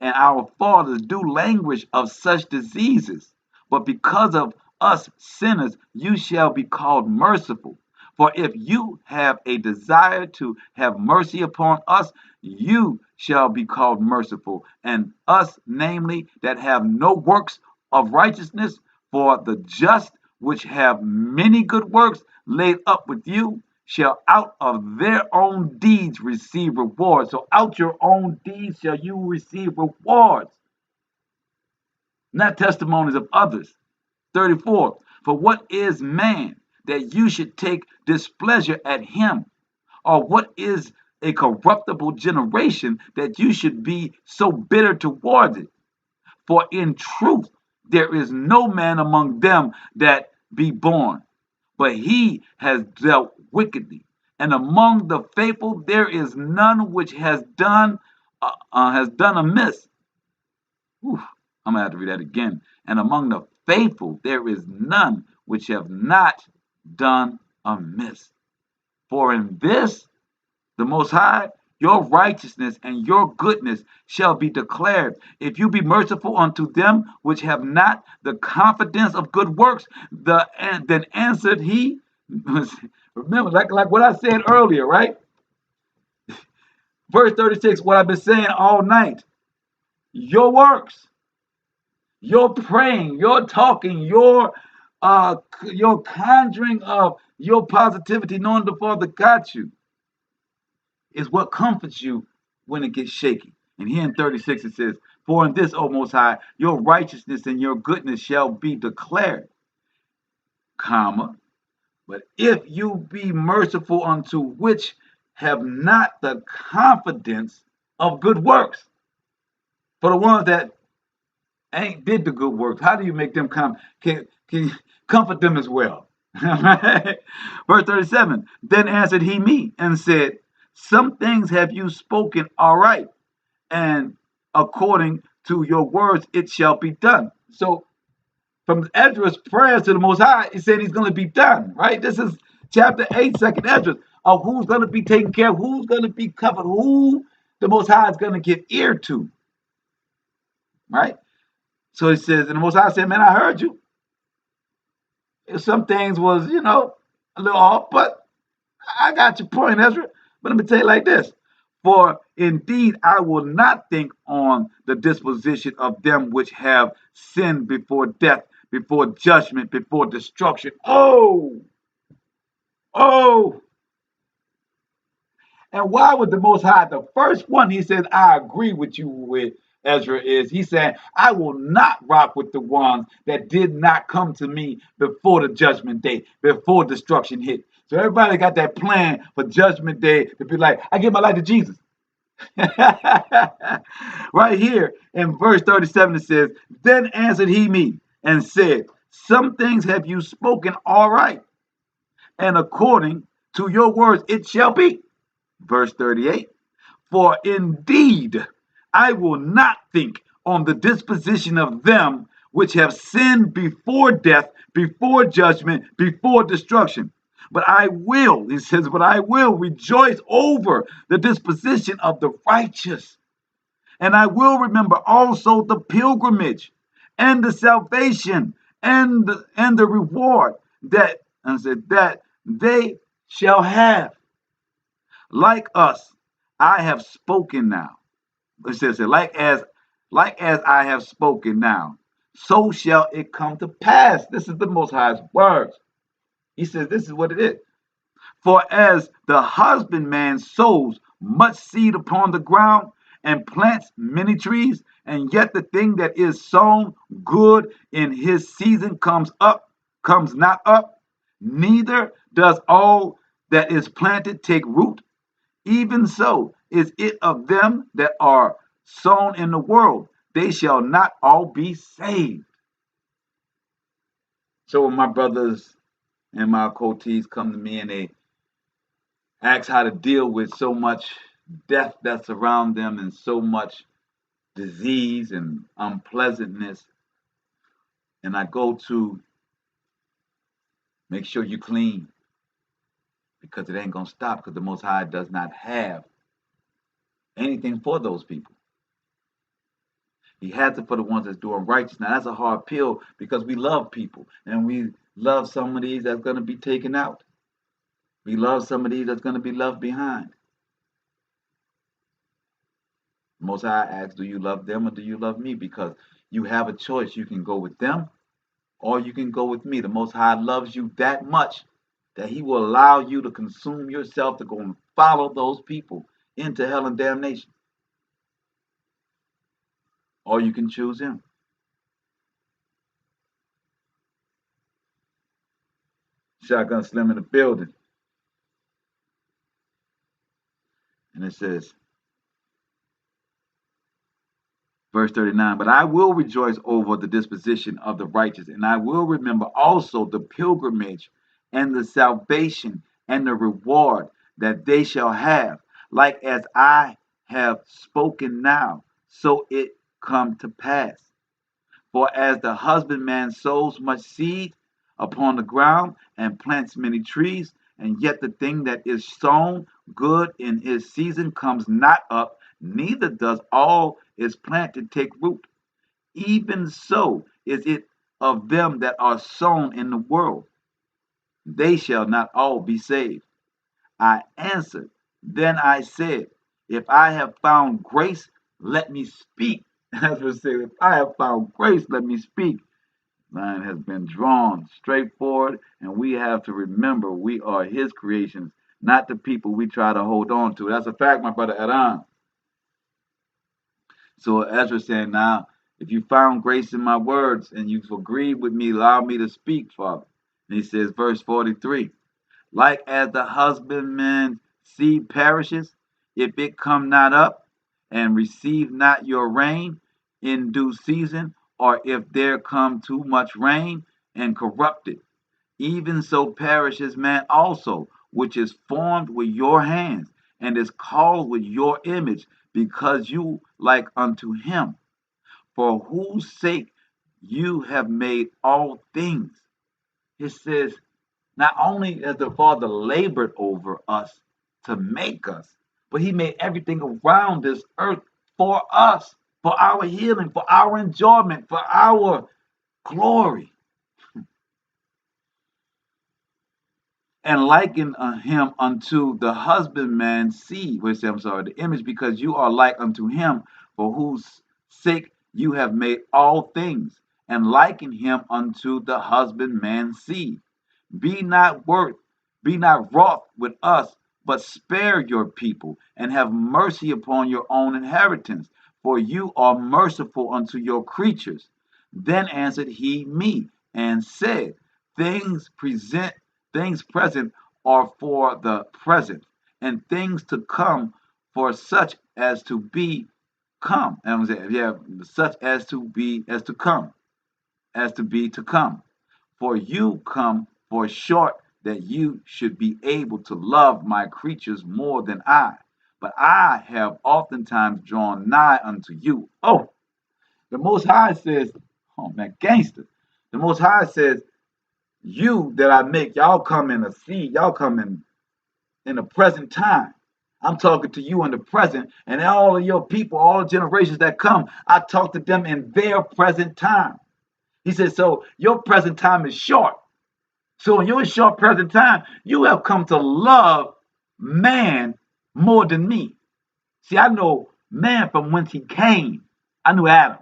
and our fathers do languish of such diseases, but because of us sinners, you shall be called merciful. For if you have a desire to have mercy upon us, you shall be called merciful, and us, namely, that have no works of righteousness, for the just which have many good works laid up with you, shall out of their own deeds receive rewards. So out your own deeds shall you receive rewards, not testimonies of others. 34. For what is man that you should take displeasure at him? Or what is a corruptible generation that you should be so bitter towards it? For in truth there is no man among them that be born, but he has dealt wickedly. And among the faithful there is none which has done amiss. Oof, I'm gonna have to read that again. And among the faithful there is none which have not done amiss. For in this the Most High, your righteousness and your goodness shall be declared. If you be merciful unto them which have not the confidence of good works, then answered he. Remember, like what I said earlier, right? Verse 36, what I've been saying all night. Your works, your praying, your talking, your conjuring of your positivity, knowing the Father got you, is what comforts you when it gets shaky. And here in 36 it says, for in this, O Most High, your righteousness and your goodness shall be declared, comma, but if you be merciful unto which have not the confidence of good works. For the ones that ain't did the good works, how do you make them can you comfort them as well? Verse 37, then answered he me and said, some things have you spoken aright, and according to your words it shall be done. So from Ezra's prayers to the Most High, he said he's going to be done, right? This is chapter 8, 2nd Ezra, of who's going to be taken care of, who's going to be covered, who the Most High is going to give ear to, right? So he says, and the Most High said, man, I heard you. Some things was, a little off, but I got your point, Ezra. But let me tell you like this. For indeed I will not think on the disposition of them which have sinned before death, before judgment, before destruction. Oh! And why would the Most High, the first one he says, I agree with you with, Ezra, is he said, I will not rock with the ones that did not come to me before the judgment day, before destruction hit. So everybody got that plan for judgment day to be like, I give my life to Jesus. Right here in verse 37 it says, then answered he me and said, some things have you spoken all right, and according to your words it shall be. Verse 38, for indeed I will not think on the disposition of them which have sinned before death, before judgment, before destruction. But I will, he says, but I will rejoice over the disposition of the righteous. And I will remember also the pilgrimage and the salvation and the reward that they shall have. Like us, I have spoken now. It says, like as I have spoken now, so shall it come to pass. This is the Most High's words. He says, this is what it is. For as the husbandman sows much seed upon the ground and plants many trees, and yet the thing that is sown good in his season comes not up, neither does all that is planted take root. Even so is it of them that are sown in the world. They shall not all be saved. So when my brothers and my coatees come to me and they ask how to deal with so much death that's around them and so much disease and unpleasantness. And I go to make sure you clean because it ain't going to stop because the Most High does not have anything for those people. He has it for the ones that's doing righteous. Now, that's a hard pill because we love people and we love some of these that's going to be taken out. We love some of these that's going to be left behind. Most High asks, do you love them or do you love me? Because you have a choice. You can go with them or you can go with me. The Most High loves you that much that he will allow you to consume yourself to go and follow those people into hell and damnation. Or you can choose him. Shotgun Slim in the building. And it says, verse 39, but I will rejoice over the disposition of the righteous, and I will remember also the pilgrimage and the salvation and the reward that they shall have, like as I have spoken now, so it come to pass. For as the husbandman sows much seed upon the ground and plants many trees, and yet the thing that is sown good in his season comes not up, neither does all is planted take root. Even so is it of them that are sown in the world. They shall not all be saved. I answered, then I said, if I have found grace, let me speak. As we say, if I have found grace, let me speak. Line has been drawn straightforward, and we have to remember we are his creations, not the people we try to hold on to. That's a fact, my brother Adam. So Ezra saying, now, if you found grace in my words and you've agreed with me, allow me to speak, Father. And he says, verse 43, like as the husbandman's seed perishes, if it come not up and receive not your rain in due season, or if there come too much rain and corrupt it, even so perishes man also, which is formed with your hands and is called with your image, because you like unto him, for whose sake you have made all things. It says, not only has the Father labored over us to make us, but he made everything around this earth for us, for our healing, for our enjoyment, for our glory. And liken him unto the husbandman's seed, the image, because you are like unto him, for whose sake you have made all things, and liken him unto the husbandman's seed. Be not wroth with us, but spare your people, and have mercy upon your own inheritance, for you are merciful unto your creatures. Then answered he me, and said, Things present are for the present, and things to come for such as to be come. And such as to be to come. For you come for short that you should be able to love my creatures more than I. But I have oftentimes drawn nigh unto you. Oh, the Most High says, oh man, gangster. The Most High says, you that I make, y'all come in a seed, y'all come in the present time. I'm talking to you in the present, and all of your people, all the generations that come, I talk to them in their present time. He says, so your present time is short. So in your short present time, you have come to love man more than me. See, I know man from whence he came. I knew Adam.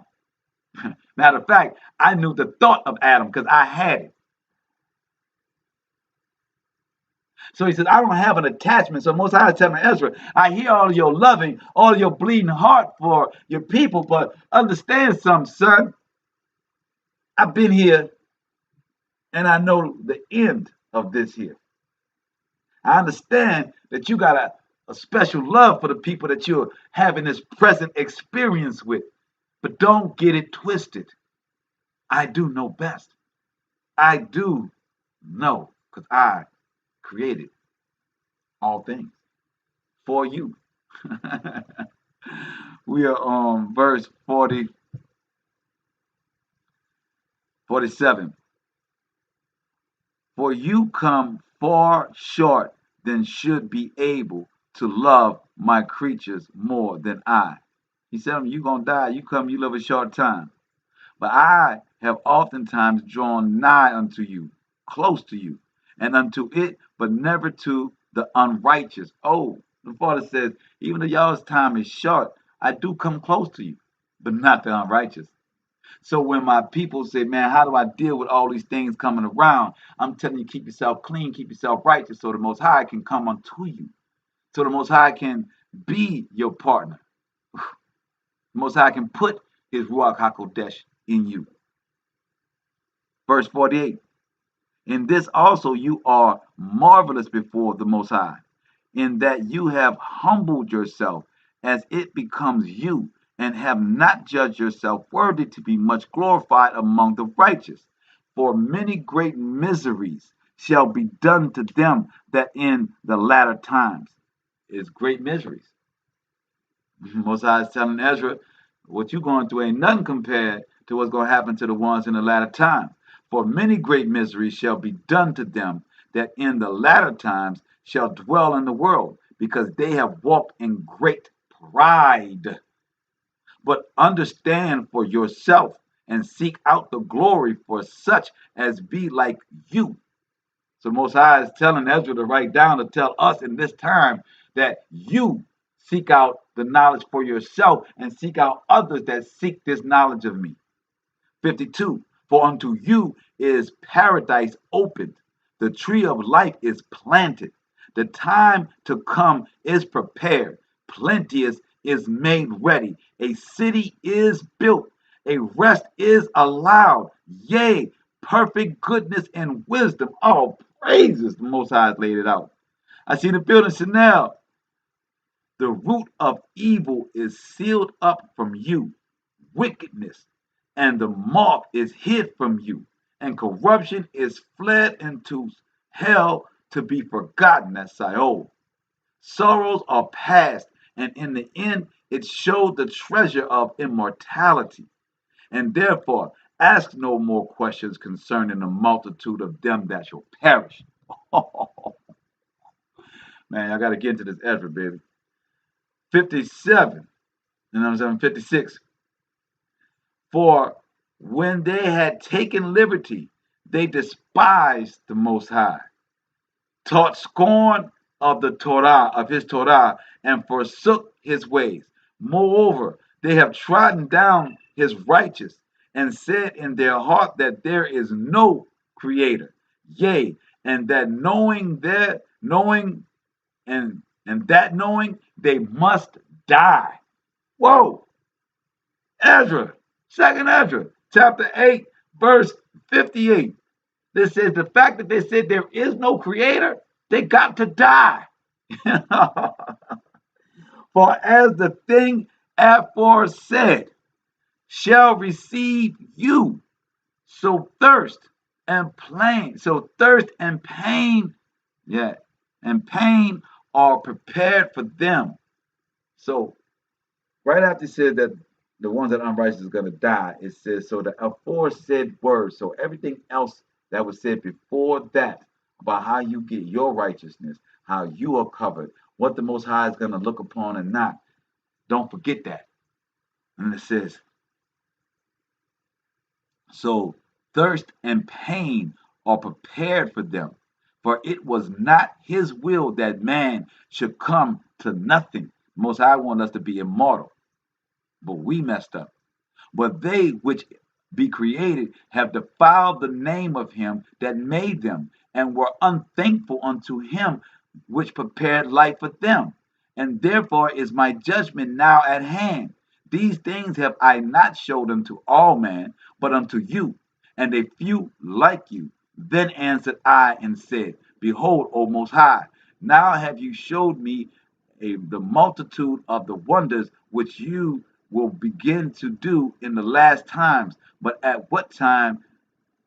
Matter of fact, I knew the thought of Adam because I had it. So he says, I don't have an attachment. So Most High is telling Ezra, I hear all of your loving, all of your bleeding heart for your people, but understand something, son. I've been here and I know the end of this here. I understand that you got a special love for the people that you're having this present experience with, but don't get it twisted. I do know best. I do know because I created all things for you. We are on verse 47. For you come far short than should be able to love my creatures more than I. He said, you're going to die. You live a short time. But I have oftentimes drawn nigh unto you, close to you, and unto it, but never to the unrighteous. Oh, the Father says, even though y'all's time is short, I do come close to you, but not the unrighteous. So when my people say, man, how do I deal with all these things coming around? I'm telling you, keep yourself clean, keep yourself righteous, so the Most High can come unto you. So the Most High can be your partner. The Most High can put his Ruach HaKodesh in you. Verse 48. In this also you are marvelous before the Most High, in that you have humbled yourself as it becomes you, and have not judged yourself worthy to be much glorified among the righteous. For many great miseries shall be done to them that in the latter times is great miseries. Most High is telling Ezra, what you're going through ain't nothing compared to what's going to happen to the ones in the latter time. For many great miseries shall be done to them that in the latter times shall dwell in the world, because they have walked in great pride. But understand for yourself and seek out the glory for such as be like you. So Most High is telling Ezra to write down, to tell us in this time that you seek out the knowledge for yourself and seek out others that seek this knowledge of me. 52. For unto you is paradise opened, the tree of life is planted, the time to come is prepared, plenteous is made ready, a city is built, a rest is allowed, yea, perfect goodness and wisdom. All praises, the Most High has laid it out. I see the building Chanel. The root of evil is sealed up from you, wickedness, and the moth is hid from you, and corruption is fled into hell to be forgotten. That's Sheol. Sorrows are past, and in the end it showed the treasure of immortality. And therefore ask no more questions concerning the multitude of them that shall perish. Man, I got to get into this Ezra, baby. 57, and I'm 56. For when they had taken liberty, they despised the Most High, taught scorn of the Torah, of his Torah, and forsook his ways. Moreover, they have trodden down his righteous, and said in their heart that there is no creator. Yea, and that knowing they must die. Whoa! Ezra, second Ezra, chapter 8, verse 58. This says the fact that they said there is no creator, they got to die. For as the thing aforesaid shall receive you, so thirst and pain, yeah, and pain are prepared for them. So right after it said that the ones that are unrighteous is going to die, it says, so the aforesaid words, so everything else that was said before that about how you get your righteousness, how you are covered, what the Most High is going to look upon and not, don't forget that. And it says, so thirst and pain are prepared for them, for it was not his will that man should come to nothing. Most High wanted us to be immortal, but we messed up. But they which be created have defiled the name of him that made them, and were unthankful unto him which prepared life for them. And therefore is my judgment now at hand. These things have I not showed unto all men, but unto you, and a few like you. Then answered I and said, Behold, O Most High, now have you showed me the multitude of the wonders which you will begin to do in the last times, but at what time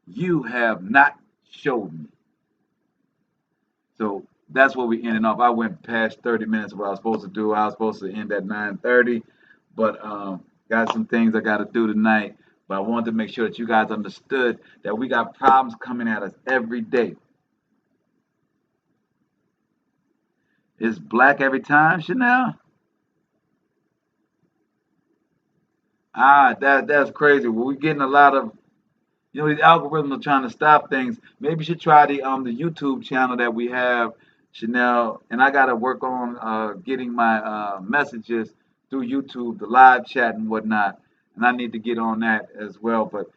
you have not showed me. So that's what we ended off. I went past 30 minutes of what I was supposed to do. I was supposed to end at 9:30, but got some things I got to do tonight. But I wanted to make sure that you guys understood that we got problems coming at us every day. It's black every time, Chanel. That's crazy. Well, we're getting a lot of these algorithms are trying to stop things. Maybe you should try the YouTube channel that we have, Chanel. And I gotta work on getting my messages through YouTube, the live chat and whatnot. And I need to get on that as well. But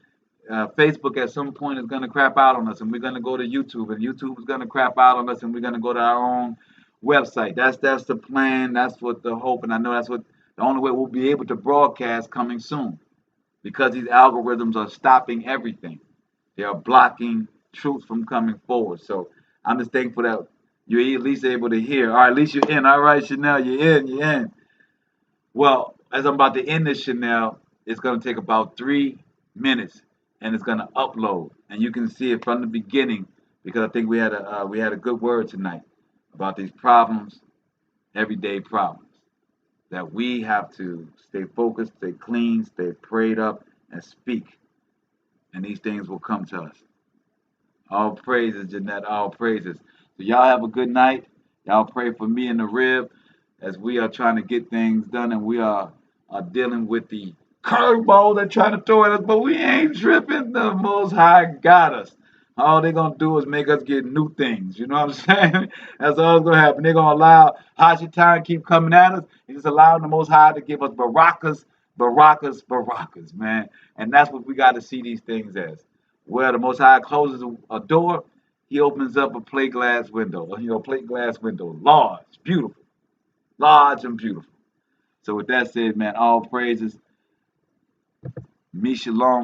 Facebook at some point is gonna crap out on us, and we're gonna go to YouTube, and YouTube is gonna crap out on us, and we're gonna go to our own website. That's the plan. That's what the hope, and I know that's what the only way we'll be able to broadcast coming soon, because these algorithms are stopping everything. They are blocking truth from coming forward. So I'm just thankful that you're at least able to hear. All right, at least you're in. All right, Chanel, you're in. You're in. Well, as I'm about to end this, Chanel, it's going to take about 3 minutes, and it's going to upload, and you can see it from the beginning, because I think we had a good word tonight about these problems, everyday problems, that we have to stay focused, stay clean, stay prayed up, and speak, and these things will come to us. All praises, Jeanette, all praises. So y'all have a good night. Y'all pray for me and the rib as we are trying to get things done, and we are dealing with the curveball they're trying to throw at us, but we ain't tripping. The Most High got us. All they're going to do is make us get new things. You know what I'm saying? That's all that's going to happen. They're going to allow Hashatan to keep coming at us, and just allowing the Most High to give us barakas, barakas, barakas, man. And that's what we got to see these things as. Where the Most High closes a door, he opens up a plate glass window. Plate glass window. Large, beautiful. Large and beautiful. So with that said, man, all praises. Me shalom.